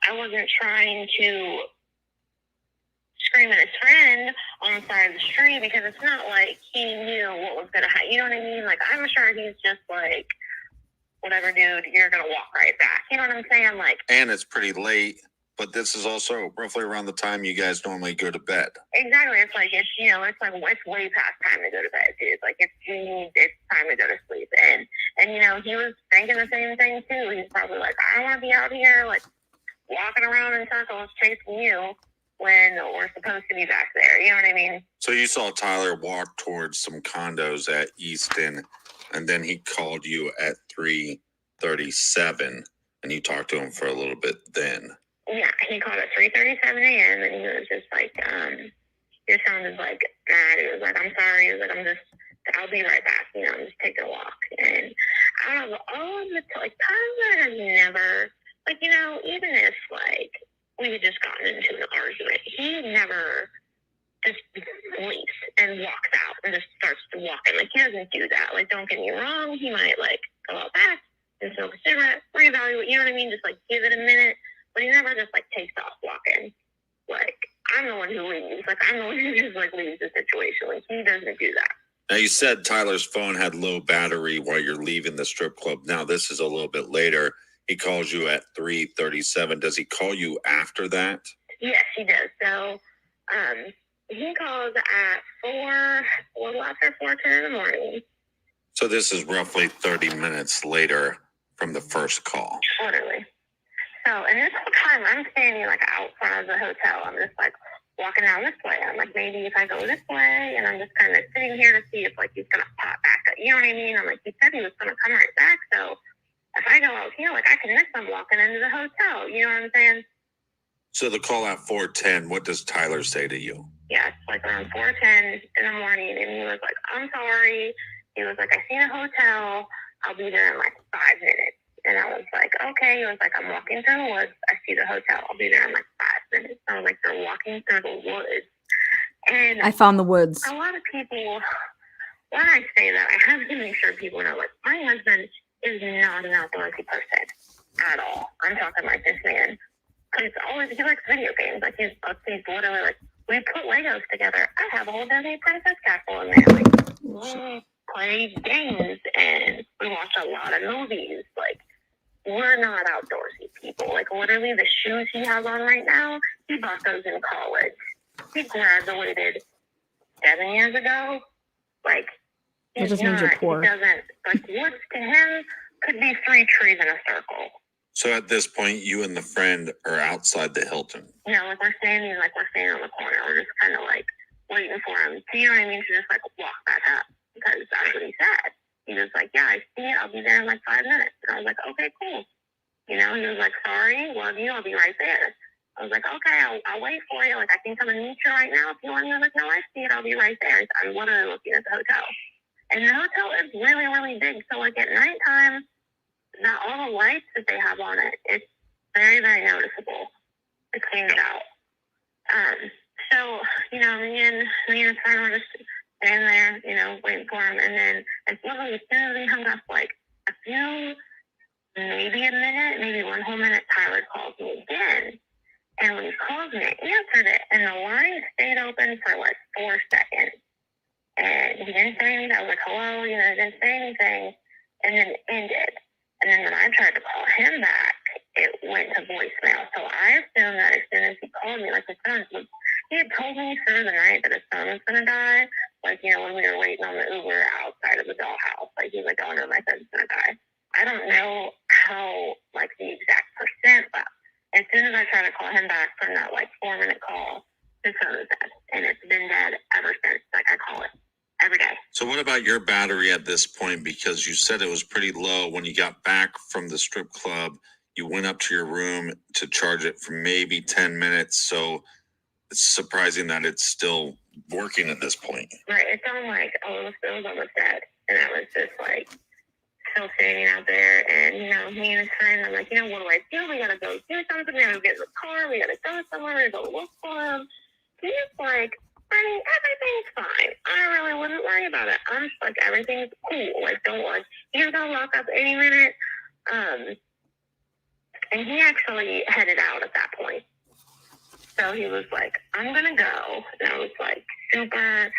I wasn't trying to scream at his friend on the side of the street because it's not like he knew what was going to happen. You know what I mean? Like, I'm sure he's just like, whatever, dude, you're going to walk right back. You know what I'm saying? Like, and it's pretty late, but this is also roughly around the time you guys normally go to bed. Exactly. It's like, it's way past time to go to bed, dude. Like, it's time to go to sleep. And he was thinking the same thing too. He's probably like, I don't want to be out here, like, walking around in circles chasing you when we're supposed to be back there. You know what I mean? So you saw Tyler walk towards some condos at Easton, and then he called you at 3:37, and you talked to him for a little bit then. Yeah, he called at 3:37 a.m., and he was just like, he sounded like mad. He was like, I'm sorry. He was like, I'll be right back. I'm just taking a walk. And out of all of the, like, Tyler has never, like, even if, like, we had just gotten into an argument, he never just leaves and walks out and just starts walking. Like, he doesn't do that. Like, don't get me wrong. He might, like, go out back and smoke a cigarette, reevaluate, you know what I mean? Just, like, give it a minute. But he never just, like, takes off walking. Like, I'm the one who leaves. Like, I'm the one who just, like, leaves the situation. Like, he doesn't do that. Now, you said Tyler's phone had low battery while you're leaving the strip club. Now, this is a little bit later. He calls you at 3:37. Does he call you after that? Yes, he does. So, he calls at a little after 4:10 in the morning. So this is roughly 30 minutes later from the first call. Literally. So, and this whole time, I'm standing, like, out front of the hotel. I'm just, like, walking down this way. I'm like, maybe if I go this way, and I'm just kind of sitting here to see if, like, he's going to pop back up. You know what I mean? I'm like, he said he was going to come right back, so if I go out here, like, I can miss him walking into the hotel. You know what I'm saying? So the call at 4:10, what does Tyler say to you? Yeah, it's like around 4:10 in the morning, and he was like, I'm sorry. He was like, I seen a hotel. I'll be there in, like, 5 minutes. And I was like, okay. He was like, I'm walking through the woods. I see the hotel. I'll be there in, like, 5 minutes. I was like, they're walking through the woods. And I found the woods. A lot of people, when I say that, I have to make sure people know, like, my husband is not an outdoorsy person at all. I'm talking like this man. He likes video games. Like, he's literally, like, We put Legos together. I have a whole Disney princess castle in there. Like, we played games and we watched a lot of movies. Like, we're not outdoorsy people. Like, literally, the shoes he has on right now, he bought those in college. He graduated 7 years ago. Like, That just means you're poor. He doesn't, like, woods to him could be 3 trees in a circle. So at this point, you and the friend are outside the Hilton. Yeah, like we're standing on the corner. We're just kind of like waiting for him. Do you know what I mean? To just like walk back up because that's what he said. He was like, yeah, I see it. I'll be there in like 5 minutes. And I was like, okay, cool. You know, he was like, sorry, love you. I'll be right there. I was like, okay, I'll wait for you. Like, I can come and meet you right now if you want. He was like, no, I see it. I'll be right there. I'm literally looking at the hotel. And the hotel is really, really big. So like at nighttime, not all the lights that they have on it, it's very, very noticeable. It cleans out. So, you know, me and his friend were just standing there, you know, waiting for him. And then as soon as he hung up, like a few, maybe a minute, maybe 1 whole minute, Tyler calls me again. And when he called me, I answered it. And the line stayed open for like 4 seconds. And he didn't say anything. I was like, hello, you know, he didn't say anything. And then it ended. And then when I tried to call him back, it went to voicemail. So I assumed that as soon as he called me, like his phone was, he had told me through the night that his phone was going to die. Like, you know, when we were waiting on the Uber outside of the Dollhouse. Like, he was like, oh no, my phone's going to die. I don't know how, like, the exact percent, but as soon as I tried to call him back from that, like, 4-minute call, his phone was dead. And it's been dead ever since. Like, I call it every day. So what about your battery at this point? Because you said it was pretty low when you got back from the strip club. You went up to your room to charge it for maybe 10 minutes. So it's surprising that it's still working at this point. Right. It's on like, it was almost dead. And I was just like, still standing out there. And, you know, me and his friend, I'm like, you know, what do I do? We got to go do something. We got to get in the car. We got to go somewhere. We got to go look for him. He's like, Brittany, everything's fine. I really wouldn't worry about it. I'm just like, everything's cool. Like, don't worry. He's going to lock up any minute. And he actually headed out at that point. So he was like, I'm going to go. And I was like, super.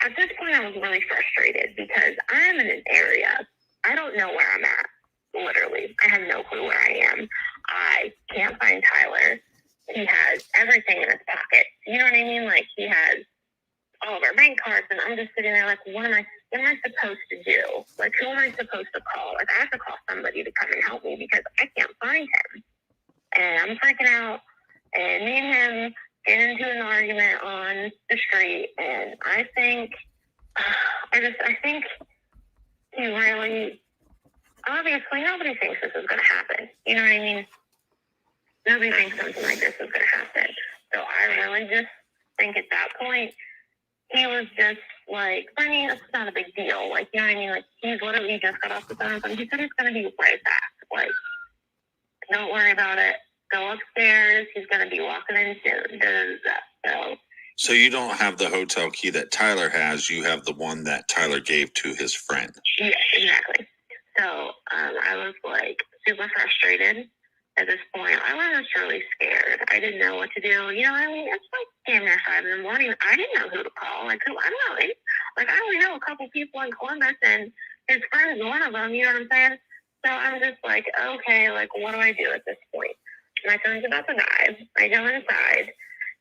At this point, I was really frustrated because I'm in an area. I don't know where I'm at. Literally. I have no clue where I am. I can't find Tyler. He has everything in his pocket. You know what I mean? Like, he has all of our bank cards, and I'm just sitting there like, what am I supposed to do? Like, who am I supposed to call? Like, I have to call somebody to come and help me because I can't find him. And I'm freaking out, and me and him get into an argument on the street, and I think he really, obviously, nobody thinks this is going to happen. You know what I mean? Nobody thinks something like this is going to happen. So I really just think at that point, he was just like, Brittany, it's not a big deal. Like, you know what I mean? Like, he's literally just got off the phone, and he said he's going to be right back. Like, don't worry about it. Go upstairs. He's going to be walking in soon. So you don't have the hotel key that Tyler has. You have the one that Tyler gave to his friend. Yes, exactly. So I was like super frustrated at this point. I was really scared. I didn't know what to do. You know, I mean, it's like damn near 5 in the morning. I didn't know who to call. Like, who? I don't know. Like, I only know a couple people in Columbus, and his friend is one of them. You know what I'm saying? So I'm just like, okay, like, what do I do at this point? My phone's about to die. I go inside,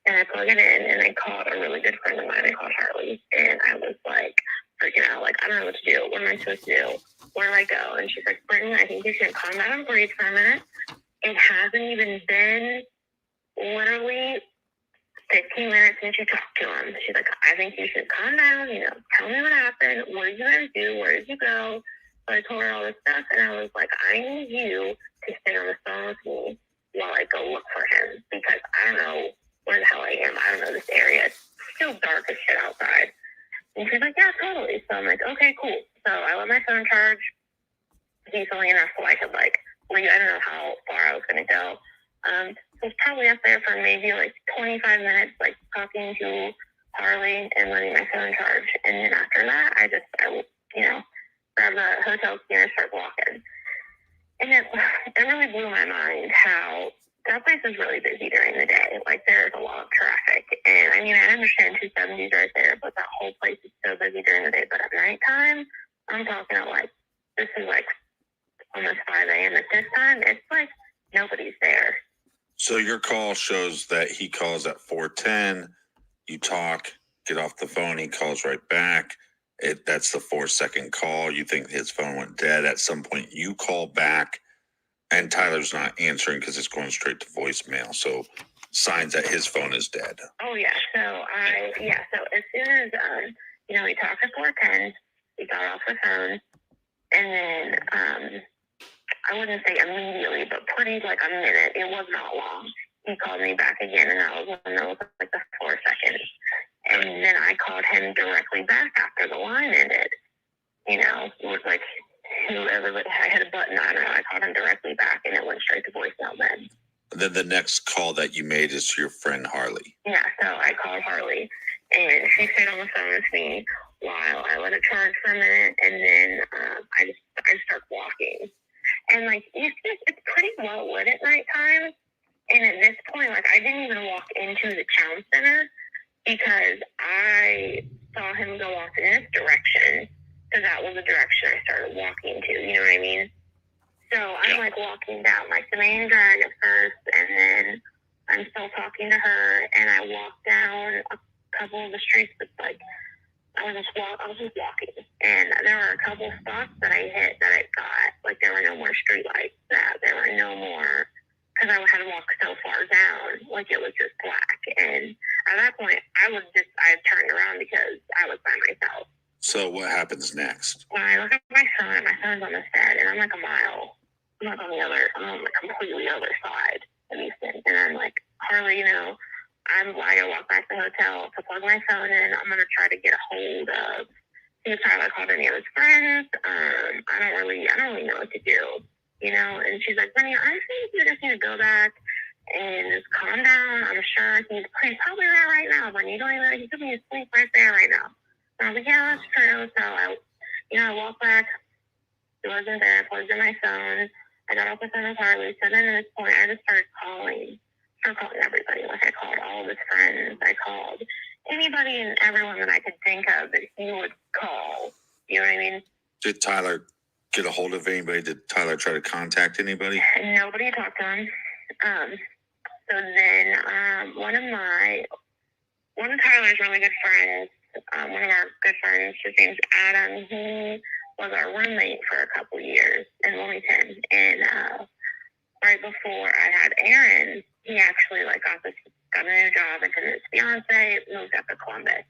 and I plug it in, and I called a really good friend of mine. I called Harley, and I was like freaking out. Like, I don't know what to do. What am I supposed to do? Where do I go? And she's like, Brittany, I think you should calm down and breathe for a minute. It hasn't even been literally 15 minutes since you talked to him. She's like, I think you should calm down, you know, tell me what happened. What did you guys do? Where did you go? So I told her all this stuff, and I was like, I need you to stay on the phone with me while I go look for him, because I don't know where the hell I am. I don't know this area. It's still dark as shit outside. And she's like, yeah, totally. So I'm like, okay, cool. So I let my phone charge decently enough so I could, like, leave. I don't know how far I was going to go. So I was probably up there for maybe, like, 25 minutes, like, talking to Harley and letting my phone charge. And then after that, I you know, grab the hotel key and start walking. And it really blew my mind how that place is really busy during the day. Like, there's a lot of traffic. And I I mean, I understand 270's right there, but that whole place is so busy during the day. But at nighttime, I'm talking about like, this is like almost 5 a.m. At this time, it's like nobody's there. So your call shows that he calls at 4:10. You talk, get off the phone. He calls right back. That's the 4-second call. You think his phone went dead. At some point, you call back, and Tyler's not answering because it's going straight to voicemail. So signs that his phone is dead. Oh yeah. So So as soon as we talked at 4:10, he got off the phone, and then I wouldn't say immediately, but pretty like a minute. It was not long. He called me back again, and that was when it was like the 4 seconds. And then I called him directly back after the line ended. It was like whoever I had a button on, and I called him directly back, and it went straight to voicemail then. Then the next call that you made is to your friend Harley. Yeah, so I called Harley, and she stayed on the phone with me while I let it charge for a minute, and then I just start walking. And like it's pretty well lit at nighttime. And at this point, like I didn't even walk into the town center because I saw him go off in this direction. So that was the direction I started walking to. You know what I mean? So I'm like walking down like the main drag at first, and then I'm still talking to her, and I walk down a couple of the streets that's like I was just walking, and there were a couple of spots that I hit that I got, like there were no more street lights, that there were no more, because I had walked so far down, like it was just black, and at that point, I had turned around because I was by myself. So what happens next? When I look at my phone's on this bed, and I'm like a mile, I'm like on the completely other side of Easton, and I'm like, Harley, I gotta walk back to the hotel to plug my phone in. I'm gonna try to get a hold of. See if Tyler called any of his friends. I don't really know what to do, And she's like, Brittany, I think you just need to go back and just calm down. I'm sure he's probably there right now, Brittany. He could be asleep right there right now. And I was like, yeah, that's true. So I walked back. He wasn't there. I plugged in my phone. I got off the phone with Harley. So then at this point, I just started calling everybody. Like I called all of his friends. I called anybody and everyone that I could think of that he would call. You know what I mean? Did Tyler get a hold of anybody? Did Tyler try to contact anybody? Nobody talked to him. So then one of Tyler's really good friends, one of our good friends, his name's Adam. He was our roommate for a couple years in Wilmington, and right before I had Aaron, he actually got a new job and his fiance moved up to Columbus.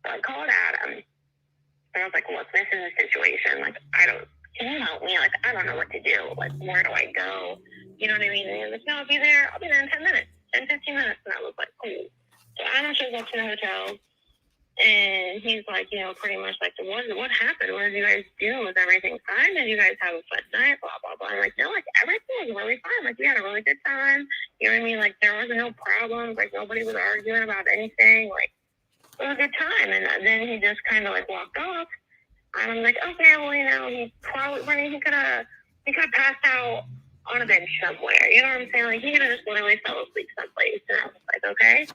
So I called Adam, and I was like, look, this is a situation. Like, can you help me? Like, I don't know what to do. Like, where do I go? You know what I mean? And he was like, no, I'll be there in 10 minutes, 10, 15 minutes. And I was like, cool. So Adam shows up to the hotel, and he's like, pretty much like, what happened? What did you guys do? Was everything fine? Did you guys have a fun night? Blah, blah, blah. I'm like, no, like, everything was really fine. Like, we had a really good time. You know what I mean? Like, there was no problems. Like, nobody was arguing about anything. Like, it was a good time. And then he just kind of, like, walked off. And I'm like, okay, well, he could have passed out on a bench somewhere. You know what I'm saying? Like, he could have just literally fell asleep someplace. And I was like, okay.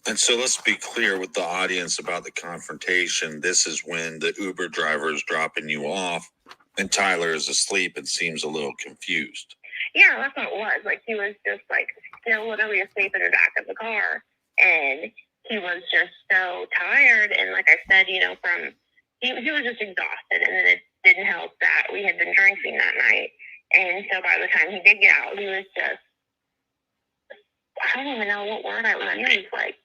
And so let's be clear with the audience about the confrontation. This is when the Uber driver is dropping you off, and Tyler is asleep and seems a little confused. Yeah, that's what it was. Like, he was just, like, still literally asleep in the back of the car. And he was just so tired. And like I said, he was just exhausted. And then it didn't help that we had been drinking that night. And so by the time he did get out, he was just, I don't even know what word I was using. Like,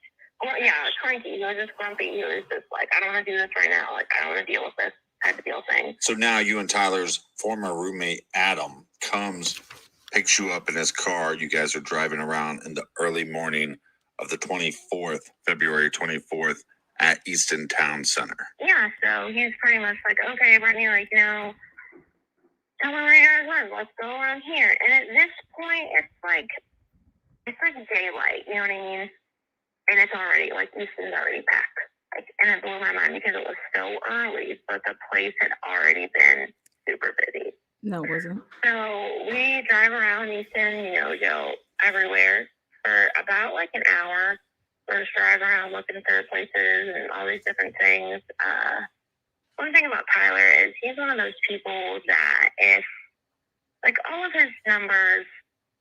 cranky. He was just grumpy. He was just like, I don't want to do this right now. Like, I don't want to deal with this type of deal thing. So now you and Tyler's former roommate, Adam, comes, picks you up in his car. You guys are driving around in the early morning of the 24th, February 24th, at Easton Town Center. Yeah, so he's pretty much like, okay, Brittany, like, tell me where you guys live. Let's go around here. And at this point, it's like daylight, you know what I mean? And it's already, like, Easton's already packed. Like, and it blew my mind because it was so early, but the place had already been super busy. No, it wasn't. So we drive around Easton, go everywhere for about like an hour. we're just driving around looking for places and all these different things. One thing about Tyler is he's one of those people that if, like, all of his numbers,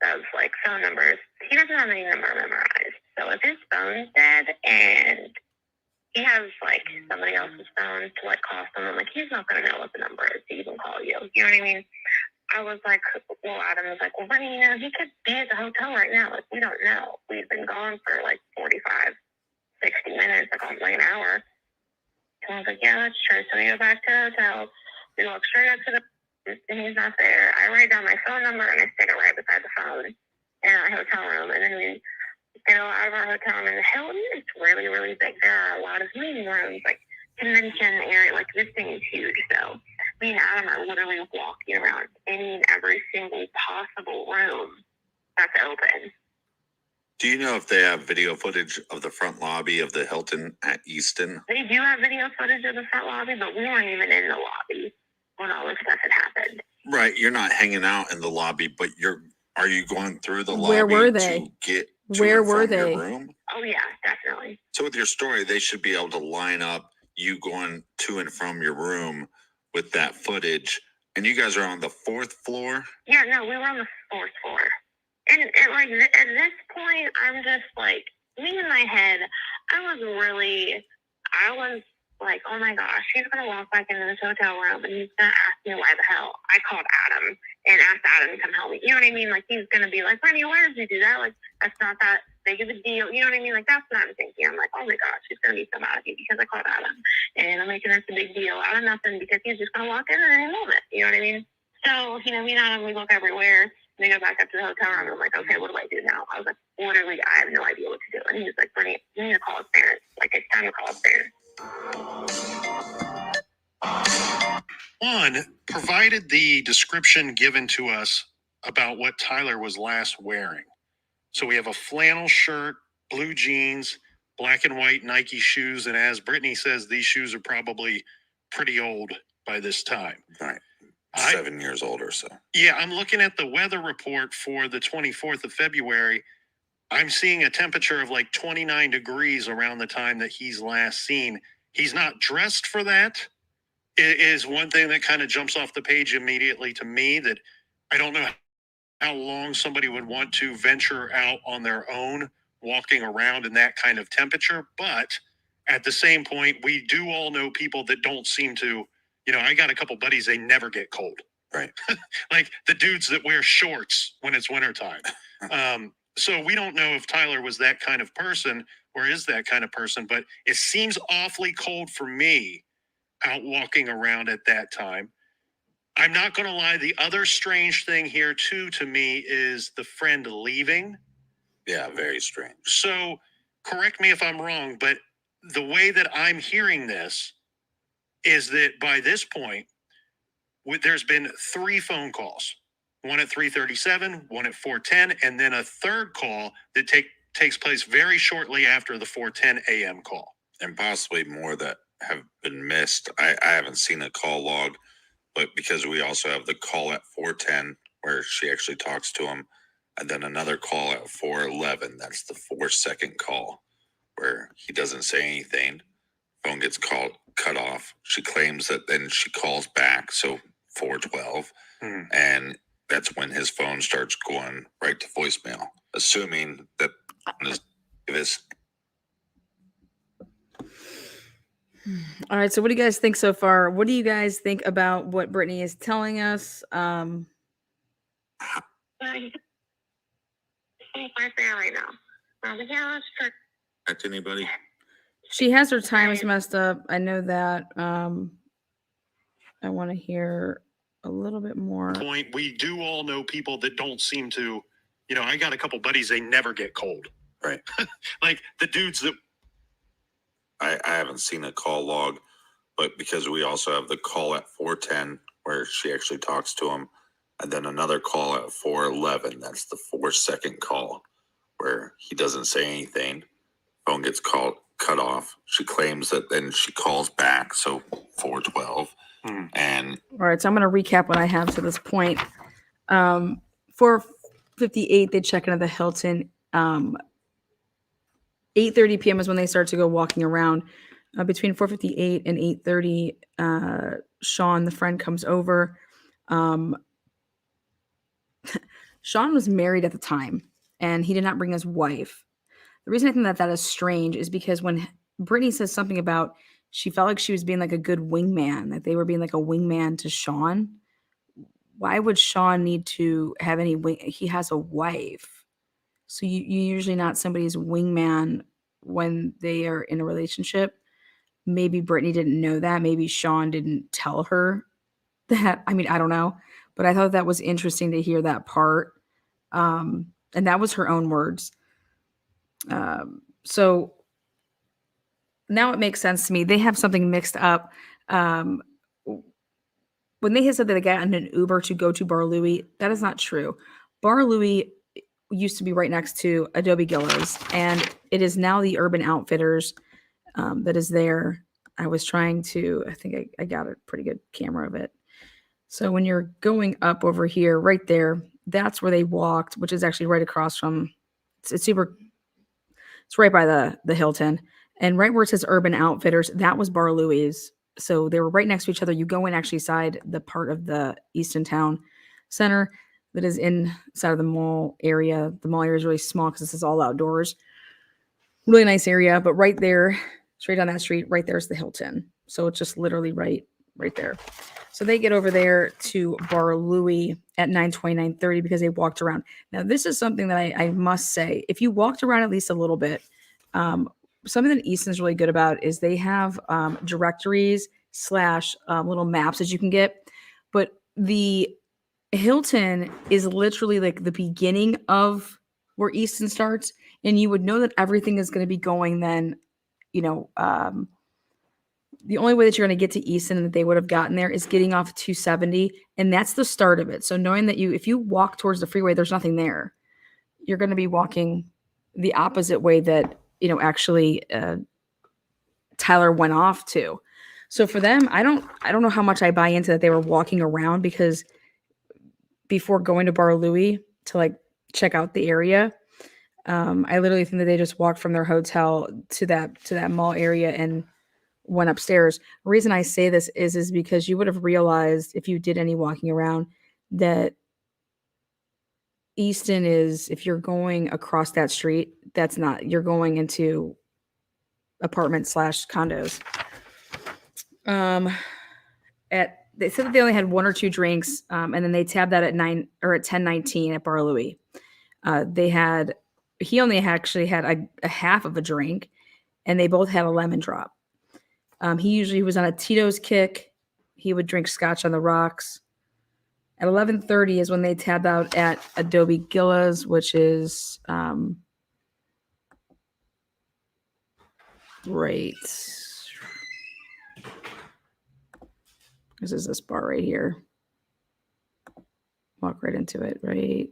of like phone numbers, he doesn't have any number memorized. So if his phone's dead and he has like somebody else's phone to like call someone, like he's not gonna know what the number is to even call you. You know what I mean? I was like, well, Adam was like, well, Brittany, you know, he could be at the hotel right now. Like, we don't know. We've been gone for like 45, 60 minutes, like an hour. And I was like, yeah, that's true. So we go back to the hotel. We walk straight up to the, and he's not there. I write down my phone number and I stick it right beside the phone in our hotel room. And then we go out of our hotel room. And the Hilton is really, really big. There are a lot of meeting rooms, like convention area. Like this thing is huge. So me and Adam are literally walking around any and every single possible room that's open. Do you know if they have video footage of the front lobby of the Hilton at Easton? They do have video footage of the front lobby, but we weren't even in the lobby when all this stuff had happened. Right, you're not hanging out in the lobby, but are you going through the lobby? Where were they? To get to Where and were from they? Your room? Oh yeah, definitely. So with your story, they should be able to line up you going to and from your room with that footage. And you guys are on the 4th floor? Yeah, no, we were on the 4th floor. And like at this point, I'm just like, me in my head, I was like, oh my gosh, he's going to walk back into this hotel room and he's going to ask me why the hell I called Adam and asked Adam to come help me. You know what I mean? Like, he's going to be like, Brittany, why did you do that? Like, that's not that big of a deal. You know what I mean? Like, that's what I'm thinking. I'm like, oh my gosh, he's going to be so mad at me because I called Adam. And I'm making this a big deal out of nothing because he's just going to walk in at any moment. You know what I mean? So, you know, me and Adam, we look everywhere. We go back up to the hotel room. And I'm like, okay, what do I do now? I was like, literally, I have no idea what to do. And he was like, Brittany, you need to call his parents. Like, it's time to call his parents. One, provided the description given to us about what Tyler was last wearing. So we have a flannel shirt, blue jeans, black and white Nike shoes. And as Brittany says, these shoes are probably pretty old by this time. Right. 7 years old or so. Yeah, I'm looking at the weather report for the 24th of February. I'm seeing a temperature of like 29 degrees around the time that he's last seen. He's not dressed for that. It is one thing that kind of jumps off the page immediately to me, that I don't know how long somebody would want to venture out on their own, walking around in that kind of temperature. But at the same point, we do all know people that don't seem to, you know, I got a couple buddies, they never get cold. Right. Like the dudes that wear shorts when it's wintertime. So we don't know if Tyler was that kind of person or is that kind of person, but it seems awfully cold for me out walking around at that time. I'm not going to lie. The other strange thing here too, to me, is the friend leaving. Yeah, very strange. So correct me if I'm wrong, but the way that I'm hearing this is that by this point, there's been 3 phone calls, one at 3:37, one at 4:10, and then a third call that takes place very shortly after the 4:10 a.m. call. And possibly more that have been missed. I haven't seen a call log, but because we also have the call at 4:10 where she actually talks to him, and then another call at 4:11. That's the 4-second call where he doesn't say anything. Phone gets cut off. She claims that then she calls back. So 4:12, and that's when his phone starts going right to voicemail, assuming that this. All right, so what do you guys think so far? What do you guys think about what Brittany is telling us? He's my fan right now. Yeah, let's check. At anybody? She has her times messed up. I know that. I want to hear a little bit more. Point. We do all know people that don't seem to, you know, I got a couple buddies, they never get cold. Right. Like the dudes that. I haven't seen a call log, but because we also have the call at 4:10 where she actually talks to him, and then another call at 4:11. That's the 4-second call where he doesn't say anything. Phone gets cut off. She claims that then she calls back. So 4:12. And all right, so I'm going to recap what I have to this point. 4:58, they check into the Hilton. 8:30 p.m. is when they start to go walking around. Between 4:58 and 8:30, Sean, the friend, comes over. Sean was married at the time, and he did not bring his wife. The reason I think that is strange is because when Brittany says something about she felt like she was being like a good wingman, that they were being like a wingman to Sean. Why would Sean need to have any wing? He has a wife. So you usually not somebody's wingman when they are in a relationship. Maybe Brittany didn't know that. Maybe Sean didn't tell her that. I mean, I don't know. But I thought that was interesting to hear that part. And that was her own words. So now it makes sense to me. They have something mixed up. When they had said that they got in an Uber to go to Bar Louie, that is not true. Bar Louie used to be right next to Adobe Gillis, and it is now the Urban Outfitters that is there. I was trying to, I think I got a pretty good camera of it. So when you're going up over here, right there, that's where they walked, which is actually right across from, it's right by the Hilton. And right where it says Urban Outfitters, that was Bar Louie's. So they were right next to each other. You go in actually inside the part of the Easton Town Center that is inside of the mall area. The mall area is really small because this is all outdoors. Really nice area. But right there, straight down that street, right there's the Hilton. So it's just literally right there. So they get over there to Bar Louie at 9:20, 9:30 because they walked around. Now, this is something that I must say. If you walked around at least a little bit, something that Easton's really good about is they have directories / little maps that you can get. But the Hilton is literally like the beginning of where Easton starts. And you would know that everything is going to be going then, the only way that you're going to get to Easton and that they would have gotten there is getting off 270. And that's the start of it. So knowing that if you walk towards the freeway, there's nothing there. You're going to be walking the opposite way that, actually Tyler went off to. So for them, I don't know how much I buy into that they were walking around, because before going to Bar Louie to like check out the area, I literally think that they just walked from their hotel to that mall area and went upstairs. The reason I say this is because you would have realized if you did any walking around that Easton is, if you're going across that street, you're going into apartment / condos. They said that they only had 1 or 2 drinks, and then they tabbed that at 9 or at 10:19 at Bar Louie. He only actually had a half of a drink, and they both had a lemon drop. He usually was on a Tito's kick. He would drink scotch on the rocks. At 11:30 is when they tabbed out at Adobe Gillis, which is right. This is this bar right here. Walk right into it, right?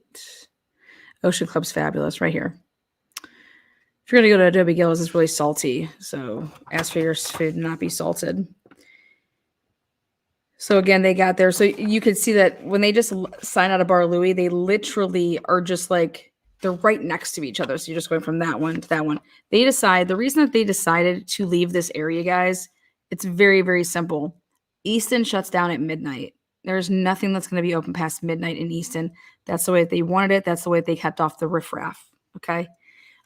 Ocean Club's fabulous, right here. If you're going to go to Adobe Gillis, it's really salty. So ask for your food not be salted. So again, they got there. So you could see that when they just sign out of Bar Louie, they literally are just like, they're right next to each other. So you're just going from that one to that one. The reason that they decided to leave this area, guys, it's very, very simple. Easton shuts down at midnight. There's nothing that's going to be open past midnight in Easton. That's the way that they wanted it. That's the way they kept off the riffraff. Okay.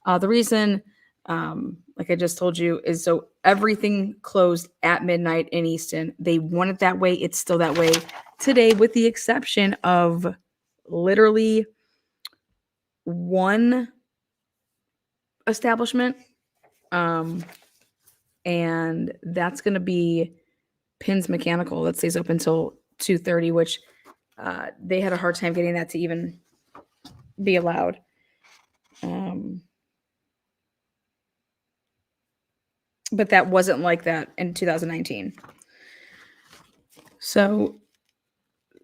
The reason, like I just told you, is so everything closed at midnight in Easton. They want it that way. It's still that way today, with the exception of literally one establishment. And that's going to be Pins Mechanical. That stays open until 2:30, which they had a hard time getting that to even be allowed. But that wasn't like that in 2019. So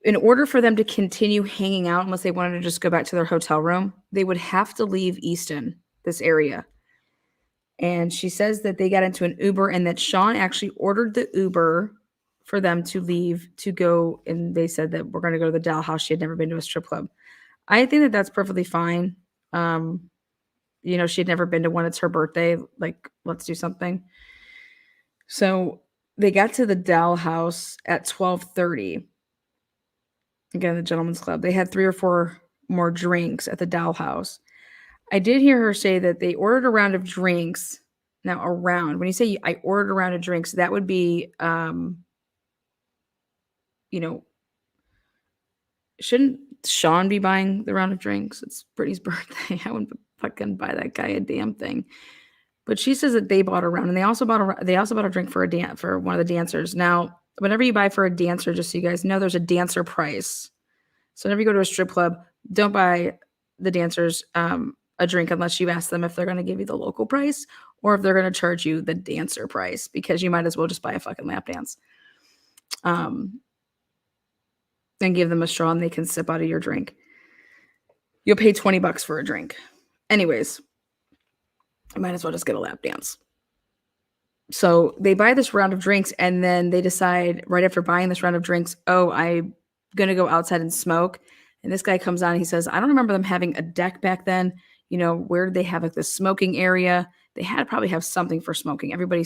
in order for them to continue hanging out, unless they wanted to just go back to their hotel room, they would have to leave Easton, this area. And she says that they got into an Uber and that Sean actually ordered the Uber for them to leave to go. And they said that we're going to go to the Dollhouse. She had never been to a strip club. I think that that's perfectly fine. she'd never been to one. It's her birthday. Like, let's do something. So they got to the Dollhouse at 12:30. Again, the gentleman's club. They had 3 or 4 more drinks at the Dollhouse. I did hear her say that they ordered a round of drinks. Now, a round. When you say I ordered a round of drinks, that would be, shouldn't Sean be buying the round of drinks? It's Brittany's birthday. I wouldn't fucking buy that guy a damn thing. But she says that they bought a round, and they also bought a drink for for one of the dancers. Now, whenever you buy for a dancer, just so you guys know, there's a dancer price. So whenever you go to a strip club, don't buy the dancers a drink unless you ask them if they're going to give you the local price or if they're going to charge you the dancer price, because you might as well just buy a fucking lap dance. And give them a straw and they can sip out of your drink. You'll pay $20 for a drink. Anyways, I might as well just get a lap dance. So they buy this round of drinks, and then they decide right after buying this round of drinks, oh, I'm going to go outside and smoke. And this guy comes on and he says, I don't remember them having a deck back then. Where did they have like the smoking area? They had to probably have something for smoking. Everybody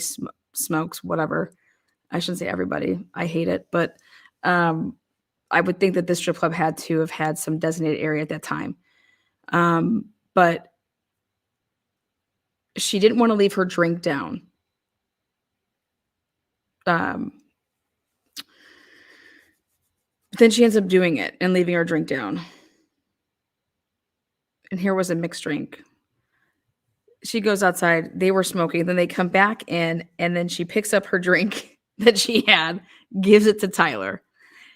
smokes, whatever. I shouldn't say everybody. I hate it. But I would think that this strip club had to have had some designated area at that time. But she didn't want to leave her drink down. Then she ends up doing it and leaving her drink down. And here was a mixed drink. She goes outside. They were smoking. Then they come back in, and then she picks up her drink that she had, gives it to Tyler.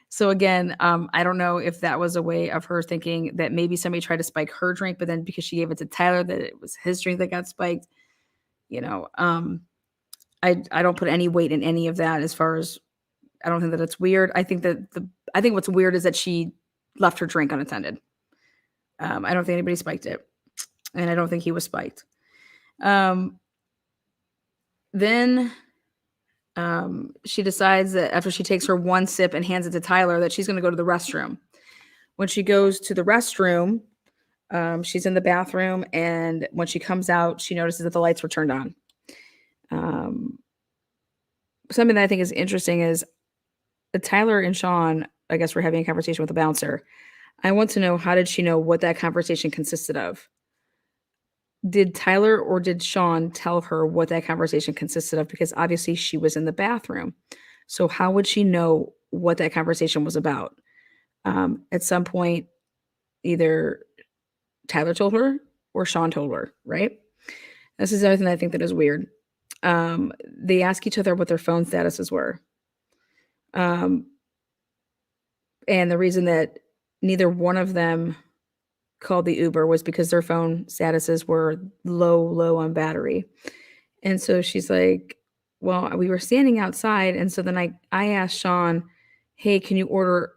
So again, I don't know if that was a way of her thinking that maybe somebody tried to spike her drink, but then because she gave it to Tyler, that it was his drink that got spiked. I don't put any weight in any of that. As far as, I don't think that it's weird. I think what's weird is that she left her drink unattended. I don't think anybody spiked it, and I don't think he was spiked. Then she decides that after she takes her one sip and hands it to Tyler, that she's going to go to the restroom. When she goes to the restroom, she's in the bathroom, and when she comes out, she notices that the lights were turned on. Something that I think is interesting is Tyler and Sean, I guess, were having a conversation with the bouncer. I want to know, how did she know what that conversation consisted of? Did Tyler or did Sean tell her what that conversation consisted of? Because obviously she was in the bathroom. So how would she know what that conversation was about? At some point, either Tyler told her or Sean told her, right? This is everything I think that is weird. They ask each other what their phone statuses were. And the reason that neither one of them called the Uber was because their phone statuses were low on battery. And so she's like, well, we were standing outside. And so then I asked Sean, hey, can you order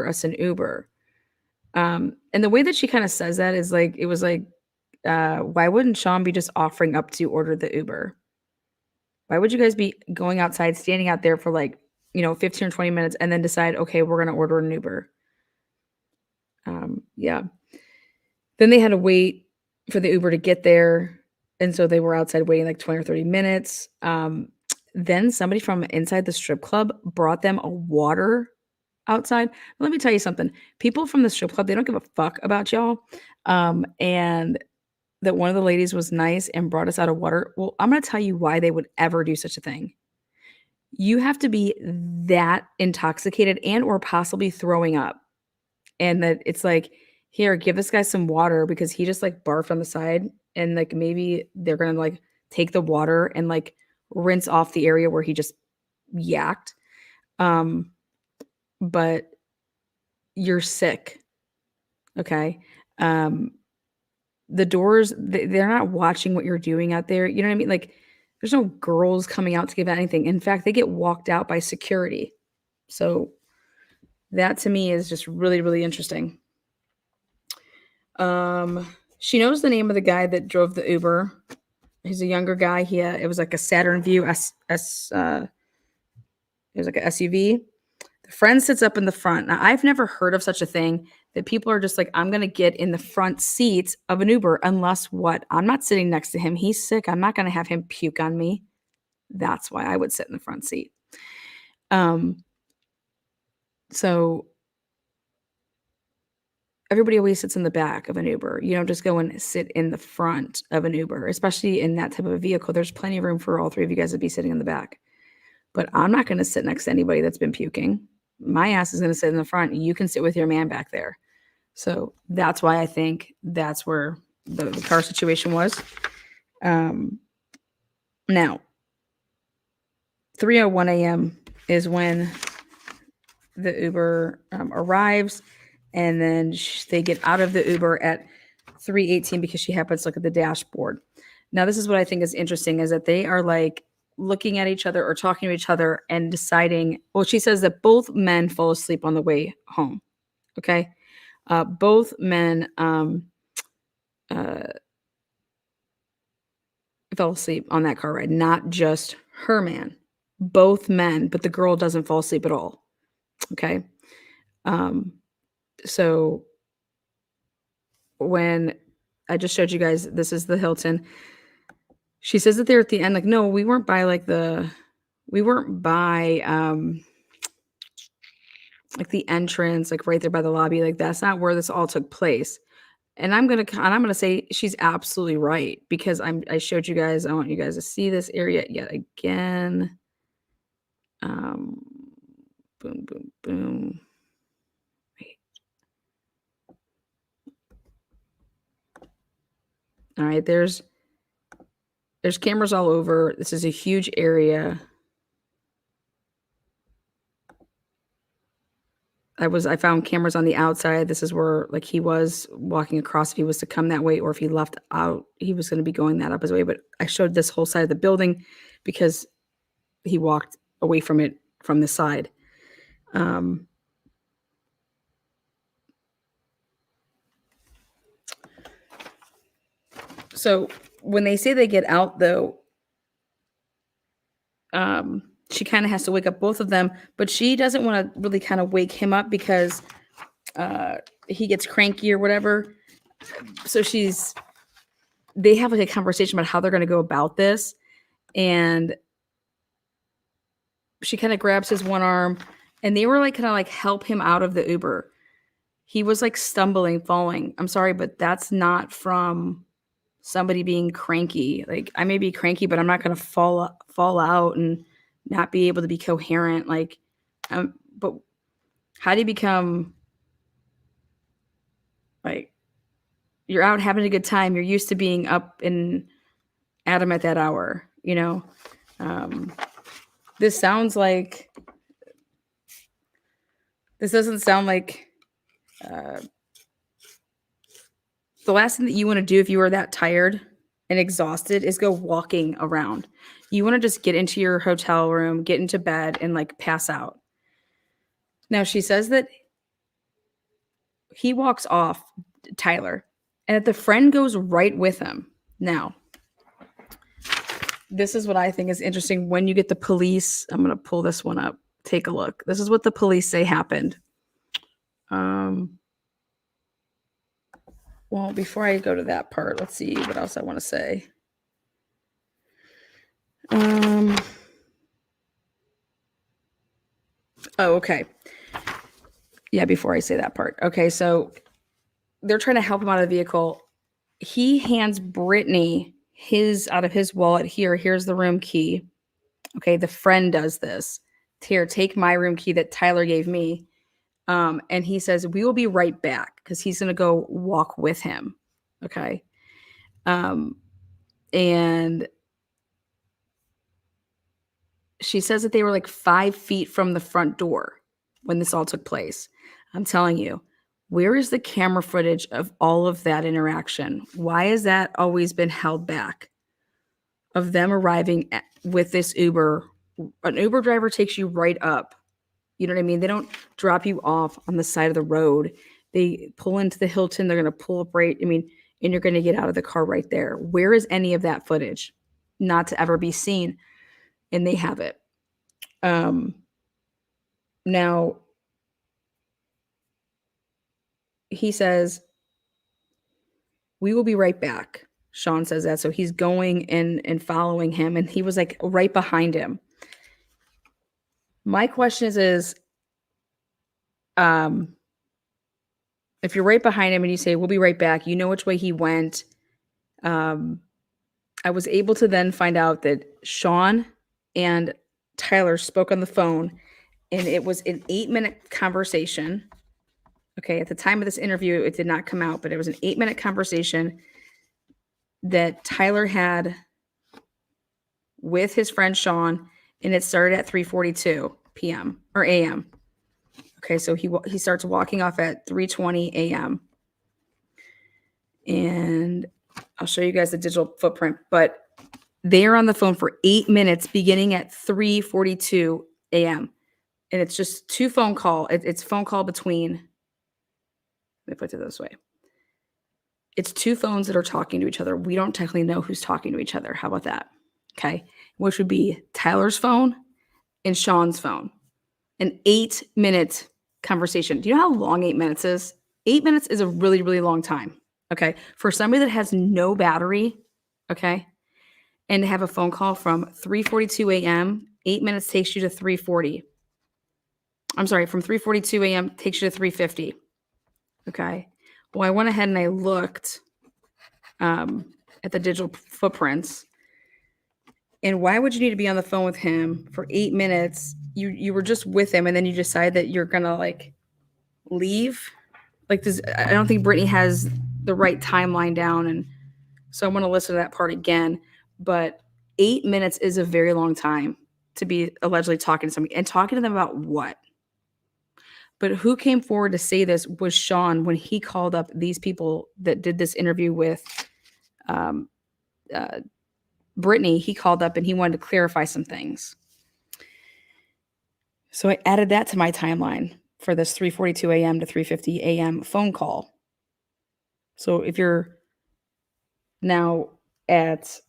us an Uber? And the way that she kind of says that is like, it was like, why wouldn't Sean be just offering up to order the Uber? Why would you guys be going outside, standing out there for 15 or 20 minutes and then decide, okay, we're going to order an Uber? Yeah. Then they had to wait for the Uber to get there. And so they were outside waiting like 20 or 30 minutes. Then somebody from inside the strip club brought them a water outside. Let me tell you something. People from the strip club, they don't give a fuck about y'all. And that one of the ladies was nice and brought us out of water. Well, I'm going to tell you why they would ever do such a thing. You have to be that intoxicated and or possibly throwing up. And that it's like, here, give this guy some water because he just like barfed on the side, and like maybe they're going to like take the water and like rinse off the area where he just yacked. But you're sick. Okay. The doors, they're not watching what you're doing out there. You know what I mean? Like, there's no girls coming out to give anything. In fact, they get walked out by security. So that to me is just really, really interesting. She knows the name of the guy that drove the Uber. He's a younger guy. It was like a Saturn View it was like an SUV. The friend sits up in the front. Now, I've never heard of such a thing, that people are just like, I'm going to get in the front seat of an Uber unless what? I'm not sitting next to him. He's sick. I'm not going to have him puke on me. That's why I would sit in the front seat. So everybody always sits in the back of an Uber. You don't just go and sit in the front of an Uber, especially in that type of a vehicle. There's plenty of room for all three of you guys to be sitting in the back. But I'm not going to sit next to anybody that's been puking. My ass is going to sit in the front. You can sit with your man back there. So that's why I think that's where the car situation was. Now, 3:01 a.m. is when the Uber arrives, and then they get out of the Uber at 3:18 because she happens to look at the dashboard. Now, this is what I think is interesting, is that they are like looking at each other or talking to each other and deciding. Well, she says that both men fall asleep on the way home. Okay. Both men fell asleep on that car ride, not just her man. Both men, but the girl doesn't fall asleep at all. Okay. So when I just showed you guys, this is the Hilton. She says that they're at the end, like, no, we weren't by like the entrance, like right there by the lobby. Like, that's not where this all took place. And I'm gonna say she's absolutely right, because I showed you guys. I want you guys to see this area yet again. Boom, boom, boom. Wait. All right, there's cameras all over. This is a huge area. I found cameras on the outside. This is where, like, he was walking across, if he was to come that way, or if he left out, he was going to be going that up his way. But I showed this whole side of the building because he walked away from it from the side. So when they say they get out, though, she kind of has to wake up both of them, but she doesn't want to really kind of wake him up because he gets cranky or whatever. So they have like a conversation about how they're going to go about this. And she kind of grabs his one arm, and they were like, kind of like help him out of the Uber. He was like stumbling, falling. I'm sorry, but that's not from somebody being cranky. Like, I may be cranky, but I'm not going to fall out and not be able to be coherent. Like, but how do you become, like, you're out having a good time. You're used to being up in Adam at that hour, you know? This doesn't sound like the last thing that you want to do if you are that tired and exhausted is go walking around. You want to just get into your hotel room, get into bed, and like pass out. Now, she says that he walks off, Tyler, and that the friend goes right with him. Now, this is what I think is interesting. When you get the police, I'm going to pull this one up. Take a look. This is what the police say happened. Well, before I go to that part, let's see what else I want to say. Oh, okay. Yeah, before I say that part. Okay, so they're trying to help him out of the vehicle. He hands Brittany out of his wallet. Here's the room key. Okay, the friend does this. Here, take my room key that Tyler gave me. And he says, we will be right back, because he's going to go walk with him. Okay. And she says that they were like 5 feet from the front door when this all took place. I'm telling you, where is the camera footage of all of that interaction? Why has that always been held back? Of them arriving with this Uber. An Uber driver takes you right up. You know what I mean? They don't drop you off on the side of the road. They pull into the Hilton. They're going to pull up right. And you're going to get out of the car right there. Where is any of that footage? Not to ever be seen. And they have it. Now, he says, "We will be right back." Sean says that. So he's going and following him. And he was like right behind him. My question is if you're right behind him and you say, "We'll be right back," you know which way he went. I was able to then find out that Sean and Tyler spoke on the phone, and it was an 8-minute conversation. Okay, at the time of this interview, it did not come out, but it was an 8-minute conversation that Tyler had with his friend Sean, and it started at 3:42 p.m. or a.m. Okay, so he starts walking off at 3:20 a.m. And I'll show you guys the digital footprint, but they are on the phone for 8 minutes beginning at 3:42 a.m. And it's just two phone call. It's phone call between, let me put it this way. It's two phones that are talking to each other. We don't technically know who's talking to each other. How about that? Okay. Which would be Tyler's phone and Sean's phone. An 8-minute conversation. Do you know how long 8 minutes is? 8 minutes is a really, really long time. Okay. For somebody that has no battery, okay, and to have a phone call from 3:42 a.m., 8 minutes takes you to 3:40. I'm sorry, from 3:42 a.m. takes you to 3:50. Okay. Well, I went ahead and I looked at the digital footprints. And why would you need to be on the phone with him for 8 minutes? You were just with him, and then you decide that you're gonna like leave. Like this, I don't think Brittany has the right timeline down, and so I want to listen to that part again. But 8 minutes is a very long time to be allegedly talking to somebody and talking to them about what? But who came forward to say this was Sean when he called up these people that did this interview with Brittany. He called up and he wanted to clarify some things. So I added that to my timeline for this 3:42 a.m. to 3:50 a.m. phone call. So if you're now at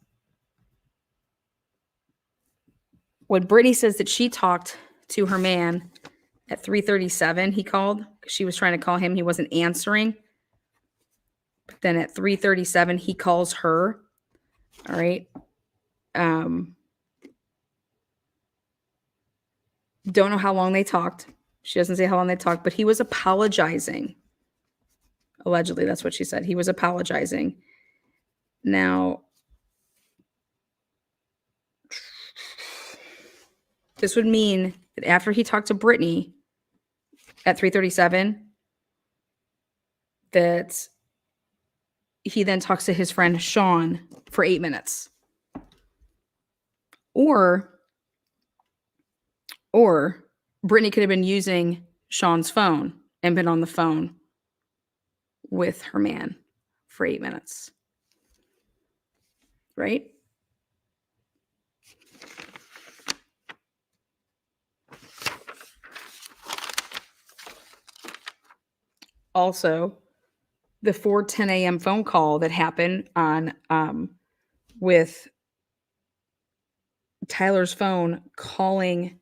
when Brittany says that she talked to her man at 3:37, he called. She was trying to call him. He wasn't answering. But then at 3:37, he calls her. All right. Don't know how long they talked. She doesn't say how long they talked, but he was apologizing. Allegedly, that's what she said. He was apologizing. Now, this would mean that after he talked to Brittany at 3:37, that he then talks to his friend Sean for 8 minutes. Or Brittany could have been using Sean's phone and been on the phone with her man for 8 minutes. Right? Also, the 4:10 a.m. phone call that happened on with Tyler's phone calling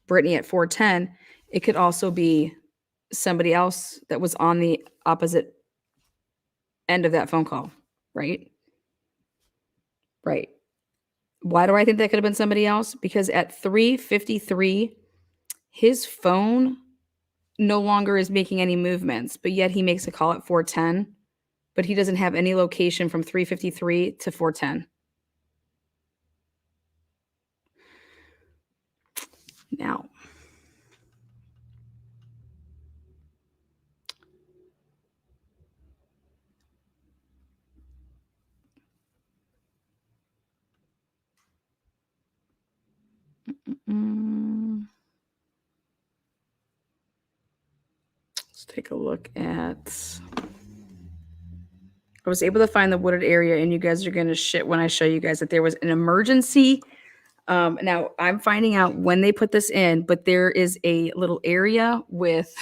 Brittany at 4:10, it could also be somebody else that was on the opposite end of that phone call, right? Right. Why do I think that could have been somebody else? Because at 3:53, his phone no longer is making any movements, but yet he makes a call at 4:10, but he doesn't have any location from 3:53 to 4:10. Now, let's take a look at. I was able to find the wooded area, and you guys are going to shit when I show you guys that there was an emergency. Now, I'm finding out when they put this in, but there is a little area with,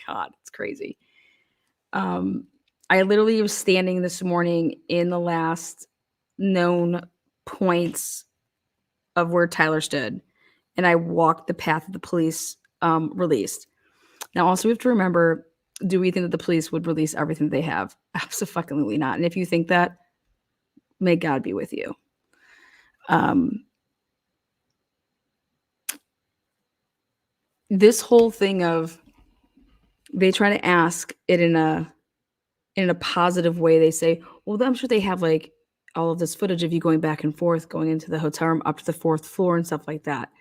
God, it's crazy. I literally was standing this morning in the last known points of where Tyler stood, and I walked the path that the police released. Now, also, we have to remember Do we think that the police would release everything they have? Absolutely not. And if you think that, may God be with you. This whole thing of they try to ask it in a positive way. They say, well, I'm sure they have like all of this footage of you going back and forth, going into the hotel room up to the 4th floor and stuff like that.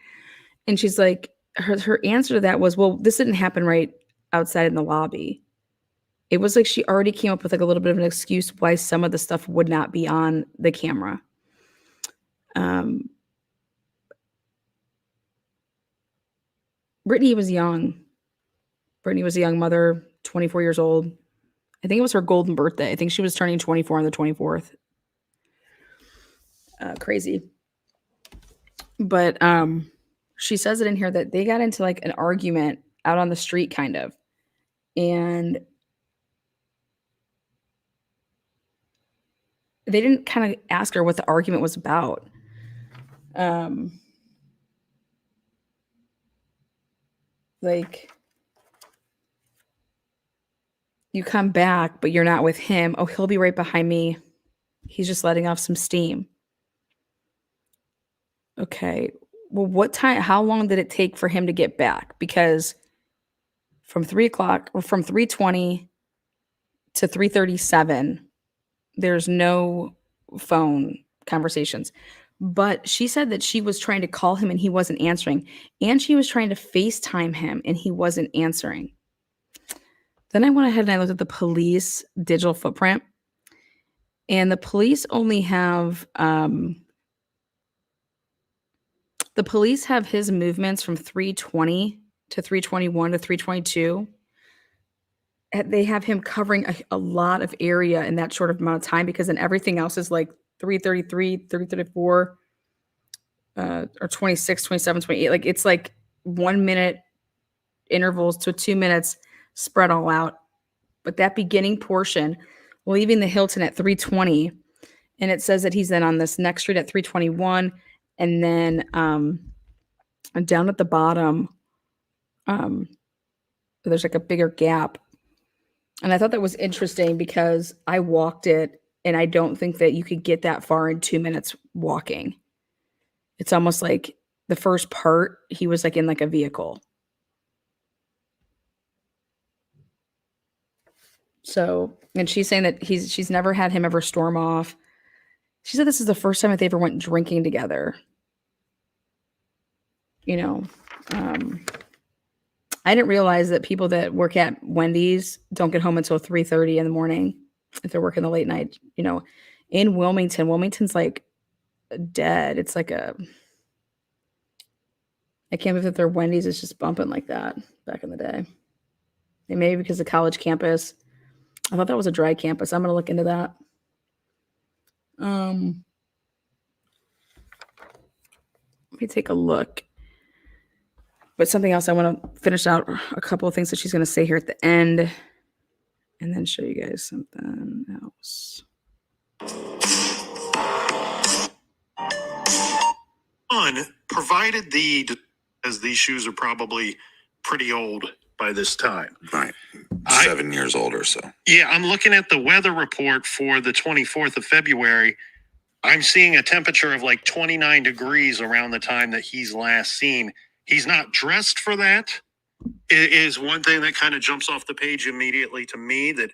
And she's like, her answer to that was, well, this didn't happen right outside in the lobby. It was like she already came up with like a little bit of an excuse why some of the stuff would not be on the camera. Brittany was young. Brittany was a young mother, 24 years old. I think it was her golden birthday. I think she was turning 24 on the 24th. Crazy. But she says it in here that they got into like an argument out on the street kind of. And they didn't kind of ask her what the argument was about. Like, you come back, but you're not with him. Oh, he'll be right behind me. He's just letting off some steam. Okay. Well, what time, how long did it take for him to get back? Because from 3 o'clock or from 3:20 to 3:37, there's no phone conversations. But she said that she was trying to call him and he wasn't answering. And she was trying to FaceTime him and he wasn't answering. Then I went ahead and I looked at the police digital footprint. And the police only have his movements from 3:20 to 3:21 to 3:22. They have him covering a lot of area in that short of amount of time, because then everything else is like 3:33, 3:34, or 26, 27, 28. Like it's like 1 minute intervals to 2 minutes spread all out. But that beginning portion, leaving the Hilton at 3:20, and it says that he's then on this next street at 3:21, and then down at the bottom, there's like a bigger gap. And I thought that was interesting because I walked it, and I don't think that you could get that far in 2 minutes walking. It's almost like the first part, he was like in like a vehicle. So, and she's saying that she's never had him ever storm off. She said this is the first time that they ever went drinking together. You know, I didn't realize that people that work at Wendy's don't get home until 3:30 in the morning if they're working the late night. You know, in Wilmington's like dead. It's like I can't believe that their Wendy's is just bumping like that back in the day. And maybe because the college campus. I thought that was a dry campus. I'm going to look into that. Let me take a look. But something else, I want to finish out a couple of things that she's going to say here at the end, and then show you guys something else. Provided as these shoes are probably pretty old by this time. Right. 7 years old or so. Yeah, I'm looking at the weather report for the 24th of February. I'm seeing a temperature of like 29 degrees around the time that he's last seen. He's not dressed for that. It is one thing that kind of jumps off the page immediately to me, that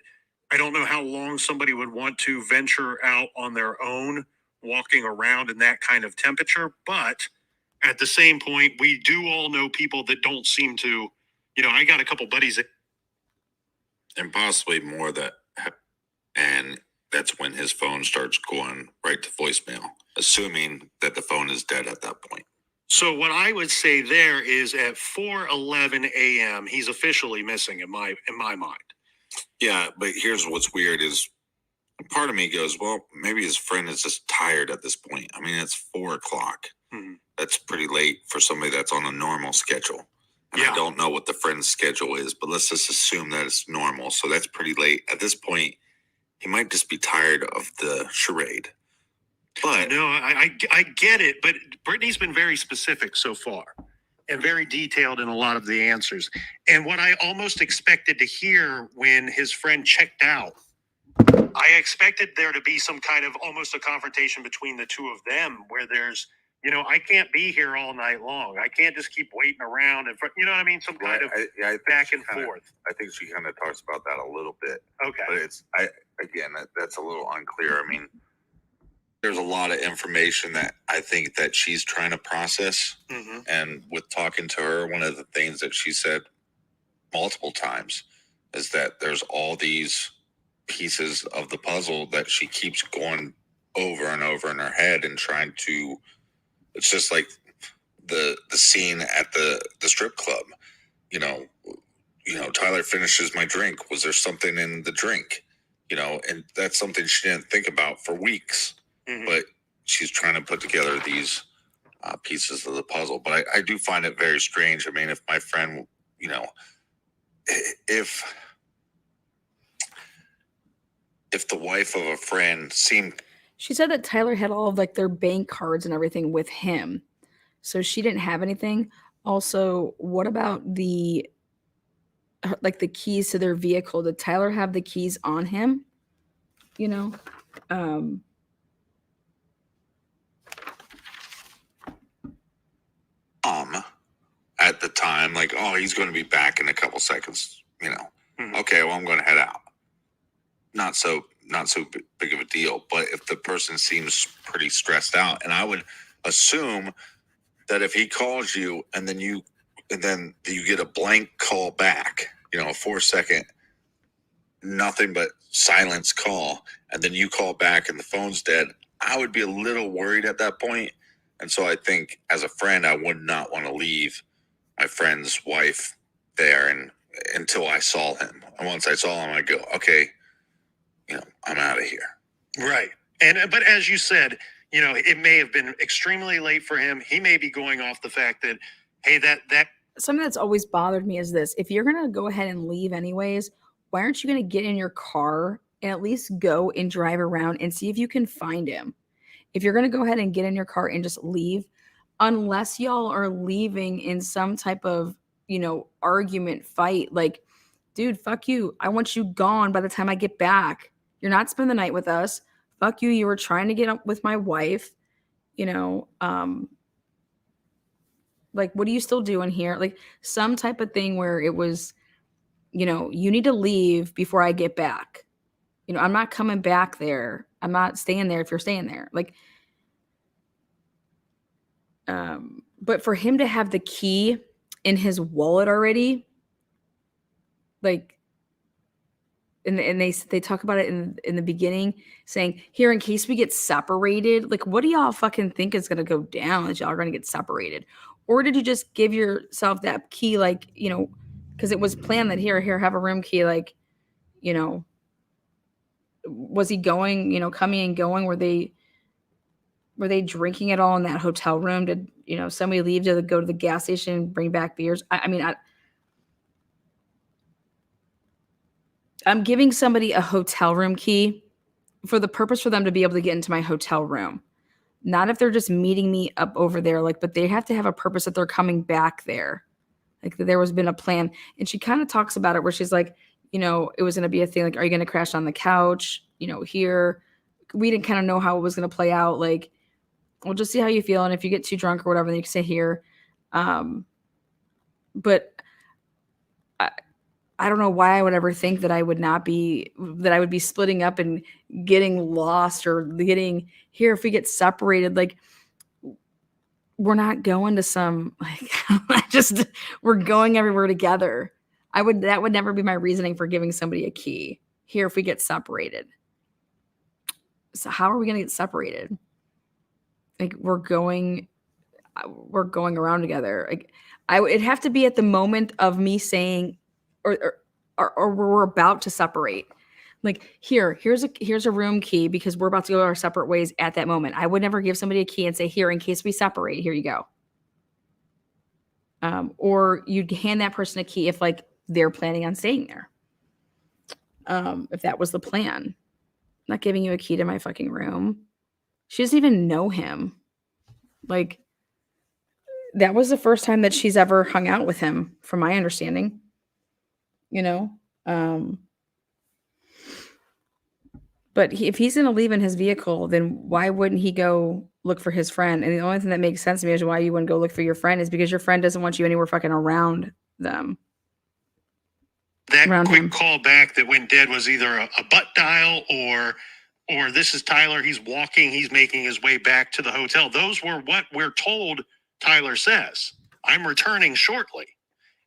I don't know how long somebody would want to venture out on their own, walking around in that kind of temperature. But at the same point, we do all know people that don't seem to, you know, I got a couple buddies that. And possibly more and that's when his phone starts going right to voicemail, assuming that the phone is dead at that point. So what I would say there is at 4:11 a.m., he's officially missing in my mind. Yeah, but here's what's weird is part of me goes, well, maybe his friend is just tired at this point. I mean, it's 4 o'clock. Mm-hmm. That's pretty late for somebody that's on a normal schedule. And I don't know what the friend's schedule is, but let's just assume that it's normal. So that's pretty late. At this point, he might just be tired of the charade. But no, I get it, but Brittany's been very specific so far. and very detailed in a lot of the answers. And what I almost expected to hear when his friend checked out, I expected there to be some kind of almost a confrontation between the two of them where there's, I can't be here all night long. I can't just keep waiting around. You know what I mean? Some kind of I think back she and kinda- forth. I think she kind of talks about that a little bit, Okay. but that's a little unclear. I mean, there's a lot of information that I think that she's trying to process. Mm-hmm. And with talking to her, one of the things that she said multiple times is that there's all these pieces of the puzzle that she keeps going over and over in her head and trying to. It's just like the scene at the strip club. Tyler finishes my drink. Was there something in the drink? And that's something she didn't think about for weeks. Mm-hmm. But she's trying to put together these pieces of the puzzle. But I do find it very strange. I mean, if my friend, if the wife of a friend seemed. She said that Tyler had all of like their bank cards and everything with him. So she didn't have anything. Also, what about the keys to their vehicle? Did Tyler have the keys on him? At the time, like, oh, he's going to be back in a couple seconds. Mm-hmm. Okay, well, I'm going to head out. Not so big of a deal. But if the person seems pretty stressed out, and I would assume that if he calls you and then you get a blank call back, a 4-second, nothing but silence call, and then you call back and the phone's dead, I would be a little worried at that point. And so I think as a friend, I would not want to leave my friend's wife there until I saw him. And once I saw him, I go, okay, I'm out of here. Right. But as you said, it may have been extremely late for him. He may be going off the fact that, hey, that something that's always bothered me is this. If you're going to go ahead and leave anyways, why aren't you going to get in your car and at least go and drive around and see if you can find him? If you're going to go ahead and get in your car and just leave, unless y'all are leaving in some type of, argument, fight, like, dude, fuck you. I want you gone by the time I get back. You're not spending the night with us. Fuck you. You were trying to get up with my wife, like, what are you still doing here? Like some type of thing where it was, you need to leave before I get back. I'm not coming back there. I'm not staying there if you're staying there. Like, but for him to have the key in his wallet already, like, and they talk about it in the beginning, saying, here, in case we get separated, like, what do y'all fucking think is going to go down, that y'all are going to get separated? Or did you just give yourself that key, like, because it was planned that here, have a room key, like, was he going, coming and going? Were they drinking it all in that hotel room? Did, somebody leave to go to the gas station and bring back beers? I'm giving somebody a hotel room key for the purpose for them to be able to get into my hotel room. Not if they're just meeting me up over there, like, but they have to have a purpose that they're coming back there. Like, there was been a plan. And she kind of talks about it where she's like, it was going to be a thing. Like, are you going to crash on the couch? Here, we didn't kind of know how it was going to play out. Like, we'll just see how you feel. And if you get too drunk or whatever, then you can stay here. But I don't know why I would ever think that I would be splitting up and getting lost or getting here. If we get separated, like, we're not going to some, like, we're going everywhere together. That would never be my reasoning for giving somebody a key here if we get separated. So how are we going to get separated? Like, we're going around together. Like, it'd have to be at the moment of me saying, or we're about to separate. Like, here's a room key because we're about to go our separate ways at that moment. I would never give somebody a key and say, here, in case we separate, here you go. Or you'd hand that person a key if, like, they're planning on staying there. If that was the plan. I'm not giving you a key to my fucking room. She doesn't even know him. Like, that was the first time that she's ever hung out with him, from my understanding. You know, but if he's going to leave in his vehicle, then why wouldn't he go look for his friend? And the only thing that makes sense to me is why you wouldn't go look for your friend is because your friend doesn't want you anywhere fucking around them. That Around quick him. call back that went dead was either a butt dial or this is Tyler. He's walking. He's making his way back to the hotel. Those were what we're told Tyler says. I'm returning shortly.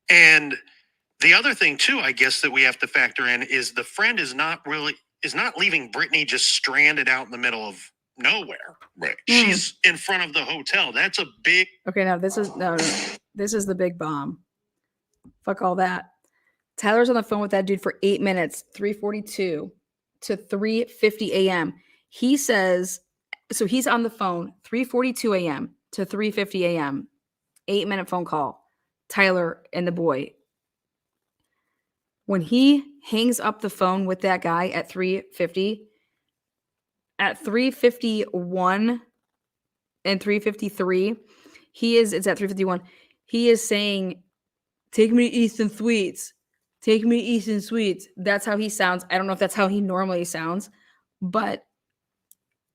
And the other thing too, I guess, that we have to factor in is the friend is not leaving Brittany just stranded out in the middle of nowhere. Right. She's in front of the hotel. That's a big. Okay, now this is this is the big bomb. Fuck all that. Tyler's on the phone with that dude for 8 minutes, 3:42 to 3:50 a.m. He says, so he's on the phone 3:42 a.m. to 3:50 a.m. 8-minute phone call. Tyler and the boy. When he hangs up the phone with that guy at 3:50, at 3:51 and 3:53, it's at 3:51. He is saying, "Take me to Easton Suites. Take me to Easton Suites." That's how he sounds. I don't know if that's how he normally sounds, but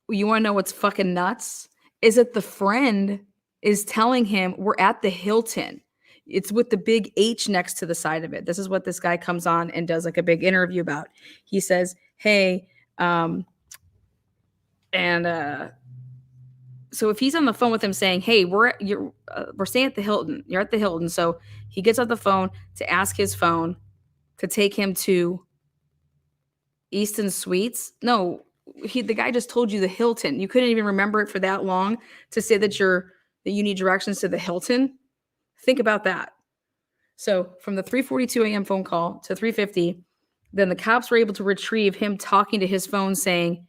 you want to know what's fucking nuts? Is that the friend is telling him we're at the Hilton. It's with the big H next to the side of it. This is what this guy comes on and does like a big interview about. He says, "Hey, so if he's on the phone with him saying, "Hey, we're staying at the Hilton. You're at the Hilton." So he gets off the phone to ask his phone to take him to Easton Suites. No, the guy just told you the Hilton. You couldn't even remember it for that long to say that you need directions to the Hilton. Think about that. So from the 3:42 a.m. phone call to 3:50, then the cops were able to retrieve him talking to his phone saying,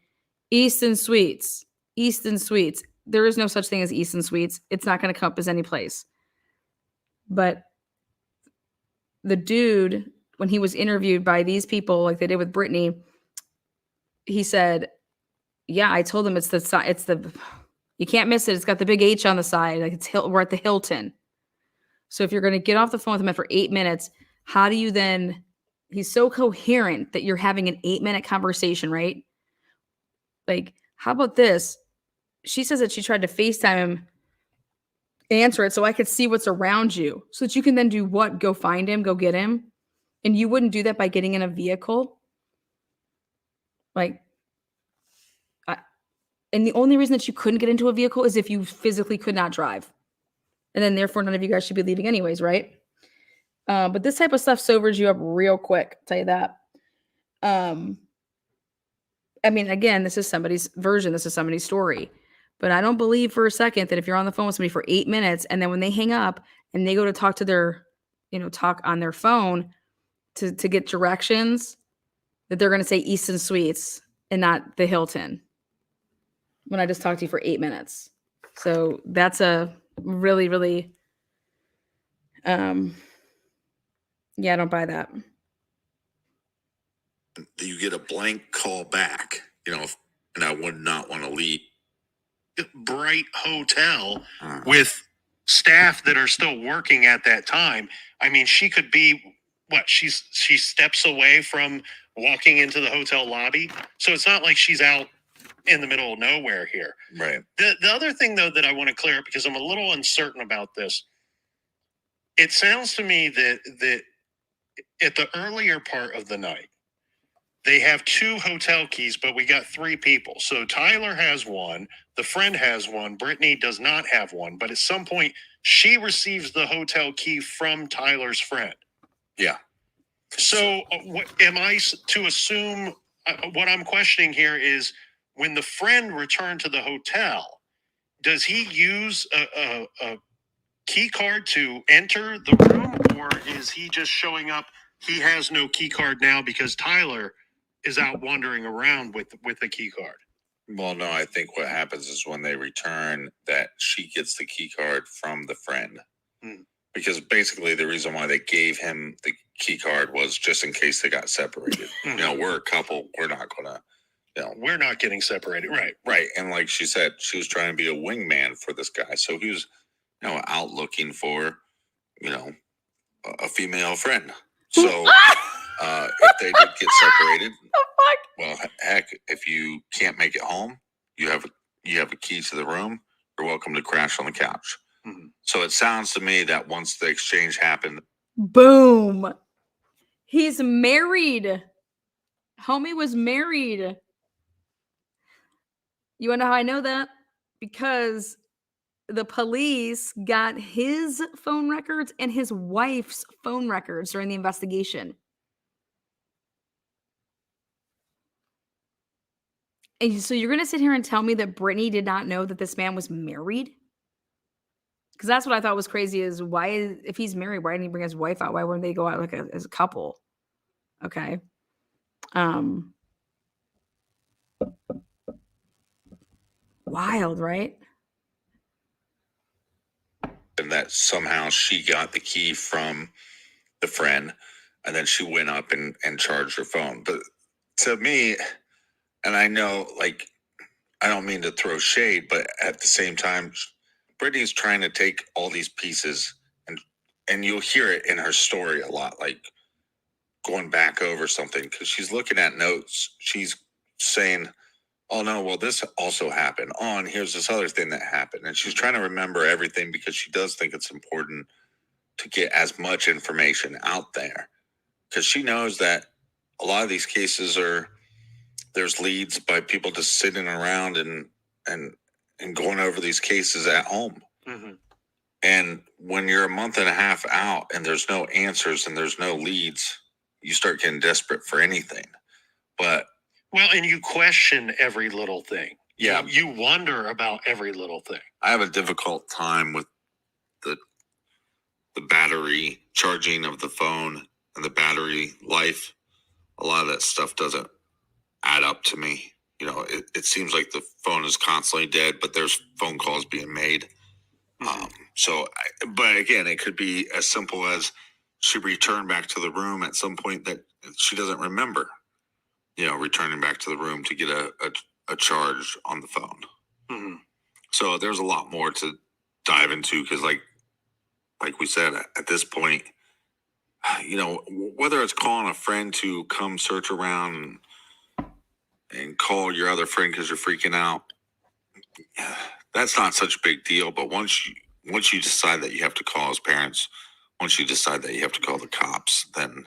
"Easton Suites, Easton Suites." There is no such thing as Easton Suites. It's not going to come up as any place. But the dude, when he was interviewed by these people, like they did with Brittany, he said, "Yeah, I told him it's the, you can't miss it. It's got the big H on the side. Like we're at the Hilton." So if you're going to get off the phone with him for 8 minutes, how do you then? He's so coherent that you're having an 8-minute conversation, right? Like, how about this? She says that she tried to FaceTime him, answer it so I could see what's around you so that you can then do what? Go find him, go get him. And you wouldn't do that by getting in a vehicle. Like, and the only reason that you couldn't get into a vehicle is if you physically could not drive. And then therefore none of you guys should be leaving anyways, right? But this type of stuff sobers you up real quick, I'll tell you that. I mean, again, this is somebody's version. This is somebody's story. But I don't believe for a second that if you're on the phone with somebody for 8 minutes and then when they hang up and they go to talk to their, talk on their phone to get directions, that they're going to say Easton Suites and not the Hilton when I just talked to you for 8 minutes. So that's a really, really, yeah, I don't buy that. You get a blank call back, and I would not want to leave. Bright hotel with staff that are still working at that time. I mean, she could be she steps away from walking into the hotel lobby. So it's not like she's out in the middle of nowhere here. Right. The other thing though that I want to clear up, because I'm a little uncertain about this, it sounds to me that at the earlier part of the night, they have 2 hotel keys, but we got 3 people. So Tyler has one, the friend has one, Brittany does not have one, but at some point she receives the hotel key from Tyler's friend. Yeah. So what am I to assume? What I'm questioning here is when the friend returned to the hotel, does he use a key card to enter the room, or is he just showing up? He has no key card now because Tyler is out wandering around with the key card. Well, no, I think what happens is when they return that she gets the key card from the friend. Because basically the reason why they gave him the key card was just in case they got separated. We're a couple. We're not going to, we're not getting separated. Right. Right. And like she said, she was trying to be a wingman for this guy. So he was, out looking for, a female friend. So if they did get separated, well, heck, if you can't make it home, you have a key to the room. You're welcome to crash on the couch. Mm-hmm. So it sounds to me that once the exchange happened, boom, he's married. Homie was married. You wanna know how I know that? Because the police got his phone records and his wife's phone records during the investigation. And so you're going to sit here and tell me that Brittany did not know that this man was married? Because that's what I thought was crazy is if he's married, why didn't he bring his wife out? Why wouldn't they go out like as a couple? Okay. Wild, right? and that somehow she got the key from the friend, and then she went up and charged her phone. But to me, and I know, like, I don't mean to throw shade, but at the same time, Brittany's trying to take all these pieces, and you'll hear it in her story a lot, like going back over something, because she's looking at notes. She's saying, oh no, well, this also happened. Oh, and here's this other thing that happened. And she's trying to remember everything because she does think it's important to get as much information out there. Because she knows that a lot of these cases there's leads by people just sitting around and going over these cases at home. Mm-hmm. And when you're a month and a half out and there's no answers and there's no leads, you start getting desperate for anything. But well, and you question every little thing. Yeah. You wonder about every little thing. I have a difficult time with the battery charging of the phone and the battery life. A lot of that stuff doesn't add up to me. You know, it seems like the phone is constantly dead, but there's phone calls being made. But again, it could be as simple as she returned back to the room at some point that she doesn't remember, returning back to the room to get a charge on the phone. Mm-hmm. So there's a lot more to dive into because like we said, at this point, whether it's calling a friend to come search around and call your other friend because you're freaking out, that's not such a big deal. But once you decide that you have to call his parents, once you decide that you have to call the cops, then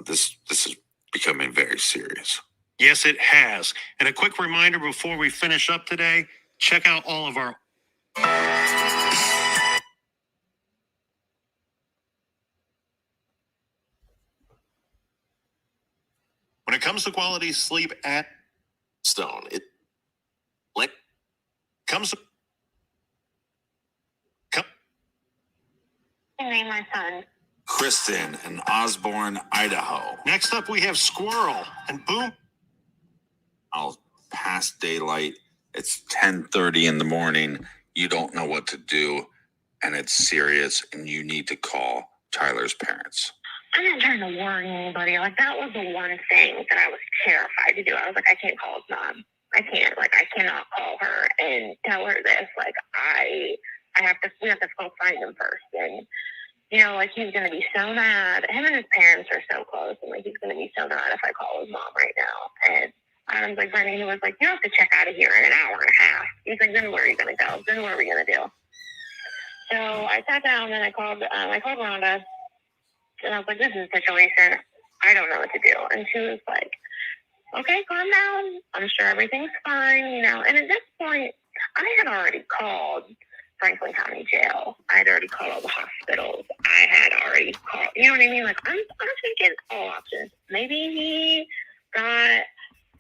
this is becoming very serious. Yes, it has. And a quick reminder before we finish up today, check out all of our... When it comes to quality sleep at Stone, it comes... Name my son. Kristen in Osborne, Idaho. Next up, we have Squirrel and Boom. Past daylight. It's 10:30 in the morning. You don't know what to do, and it's serious, and you need to call Tyler's parents. I'm not trying to worry anybody. Like, that was the one thing that I was terrified to do. I was like, I can't call his mom. I can't. Like, I cannot call her and tell her this. Like, we have to go find him first. And, like, he's going to be so mad. Him and his parents are so close. And, like, he's going to be so mad if I call his mom right now. And I was like, Brittany, he was like, you have to check out of here in an hour and a half. He's like, then where are you going to go? Then what are we going to do? So I sat down and I called Rhonda. And I was like, this is a situation. I don't know what to do. And she was like, okay, calm down. I'm sure everything's fine, And at this point, I had already called Franklin County Jail. I had already called all the hospitals. I had already called, you know what I mean? Like, I'm thinking all options. Maybe he got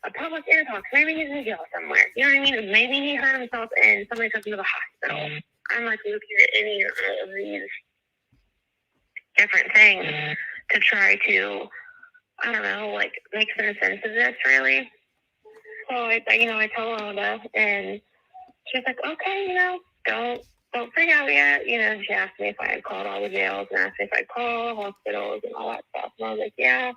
a public intox. Maybe he's in jail somewhere. You know what I mean? Maybe he hurt himself and somebody took him to the hospital. I'm like looking at any of these different things to try to, I don't know, like make some sense of this really. So I told Rhonda and she's like, okay, don't freak out yet. She asked me if I had called all the jails and asked me if I'd call hospitals and all that stuff. And I was like, yeah.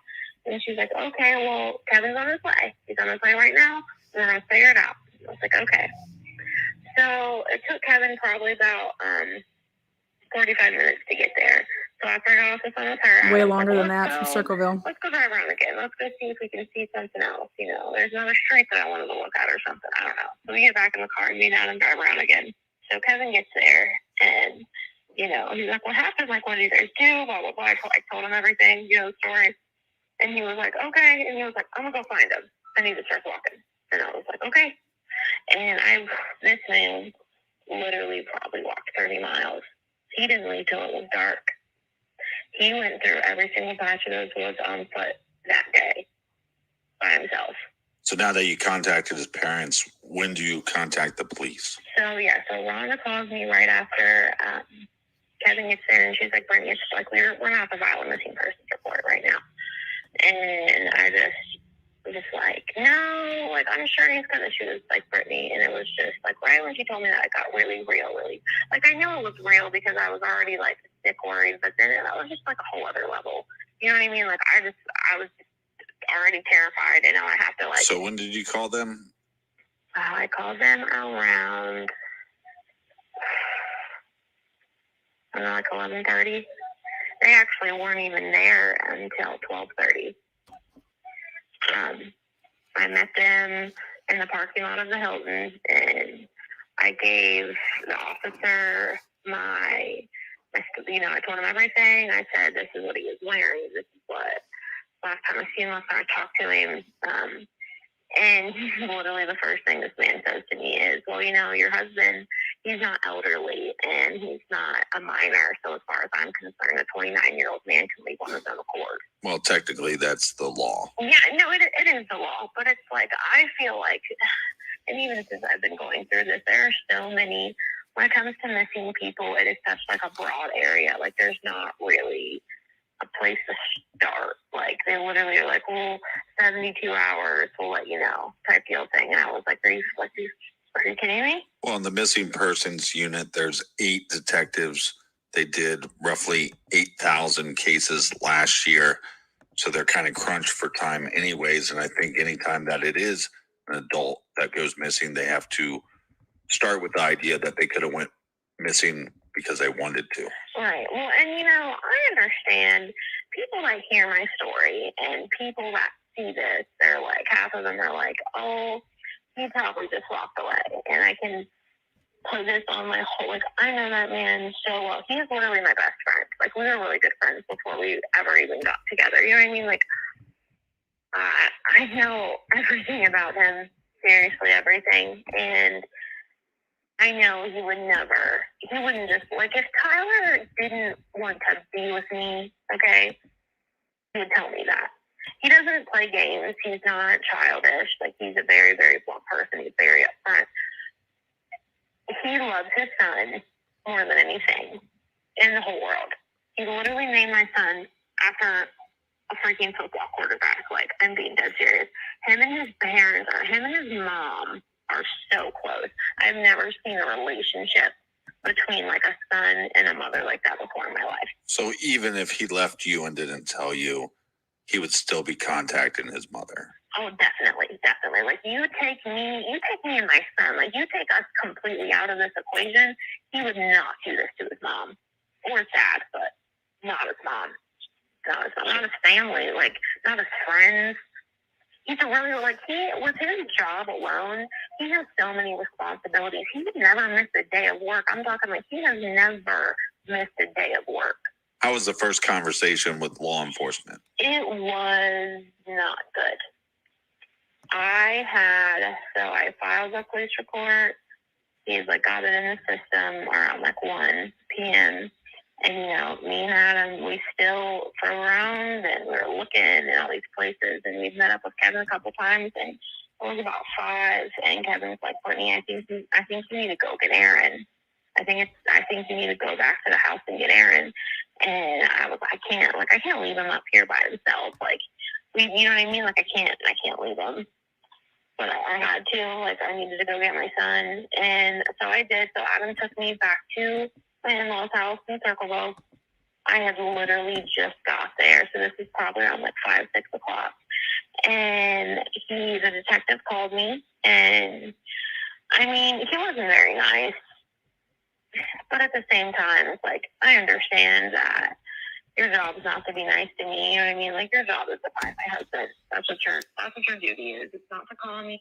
And she's like, okay, well, Kevin's on his way. He's on his way right now. And then I'll figure it out. I was like, okay. So it took Kevin probably about 45 minutes to get there. So after I got off the phone with her, Way I was longer like, than that from Circleville. Let's go drive around again. Let's go see if we can see something else. You know, there's another street that I wanted to look at or something. I don't know. So we get back in the car and me and Adam drive around again. So Kevin gets there and, you know, he's like, what happened? Like, what did you guys do? Blah, blah, blah. I told him everything, you know, the story. And he was like, okay. And he was like, I'm going to go find him. And he just starts walking. And I was like, okay. And this man literally probably walked 30 miles. He didn't leave till it was dark. He went through every single patch of those woods on foot that day by himself. So now that you contacted his parents, when do you contact the police? So Rhonda calls me right after Kevin gets there, and she's like, Brittany, it's just like, we're not at the violent missing persons report right now. And I just like, no, like, I'm sure he's gonna shoot us, like, Brittany. And it was just like, right when she told me that, it got really real, really. Like, I knew it was real because I was already like sick worried, but then that was just like a whole other level. You know what I mean? Like, I was just already terrified, and now I have to like. So when did you call them? I called them around, I don't know, like 11:30. They actually weren't even there until 12:30. I met them in the parking lot of the Hilton, and I gave the officer I told him everything. I said, this is what he was wearing. This is what, last time I seen him, I talked to him. And literally the first thing this man says to me is, well, you know, your husband, he's not elderly and he's not a minor. So as far as I'm concerned, a 29-year-old man can leave on his own accord. Well, technically, that's the law. Yeah, no, it is the law. But it's like, I feel like, and even since I've been going through this, there are so many, when it comes to missing people, it is such like a broad area. Like, there's not really a place to start. Like, they literally are like, well, 72 hours, we'll let you know, type deal thing. And I was like, are you kidding me? Well, in the missing persons unit, there's 8 detectives. They did roughly 8,000 cases last year. So they're kind of crunched for time anyways. And I think anytime that it is an adult that goes missing, they have to start with the idea that they could have went missing because they wanted to. Right. Well, and you know, I understand people that hear my story and people that see this, they're like, half of them are like, oh, he probably just walked away. And I can put this on my whole, like, I know that man so well. He is literally my best friend. Like, we were really good friends before we ever even got together. You know what I mean? Like, I know everything about him, seriously everything. And I know he wouldn't just, like, if Tyler didn't want to be with me, okay, he would tell me that. He doesn't play games. He's not childish. Like, he's a very, very blunt person. He's very upfront. He loves his son more than anything in the whole world. He literally named my son after a freaking football quarterback. Like, I'm being dead serious. Him and his mom are so close. I've never seen a relationship between like a son and a mother like that before in my life. So even if he left you and didn't tell you, he would still be contacting his mother. Oh, definitely. Like, you take me and my son, like, you take us completely out of this equation, he would not do this to his mom. Or his dad, but not his mom. Not his family, like, not his friends. He's really, like, with his job alone, he has so many responsibilities. He would never miss a day of work. I'm talking like he has never missed a day of work. How was the first conversation with law enforcement? It was not good. I filed a police report. He's like got it in the system around like 1 p.m. And, you know, me and Adam, we still drove around and we were looking in all these places, and we've met up with Kevin a couple times, and it was about 5, and Kevin's like, Brittany, I think you need to go get Aaron. I think you need to go back to the house and get Aaron. And I was like, I can't leave him up here by himself. Like, you know what I mean? Like, I can't leave him. But I had to, like, I needed to go get my son. And so I did. So Adam took me back to my in-laws' house in Circleville. I had literally just got there. So this is probably around like 5, 6 o'clock. And the detective called me. And, I mean, he wasn't very nice. But at the same time, it's like, I understand that your job is not to be nice to me. You know what I mean? Like, your job is to find my husband. That's what your duty is. It's not to call me.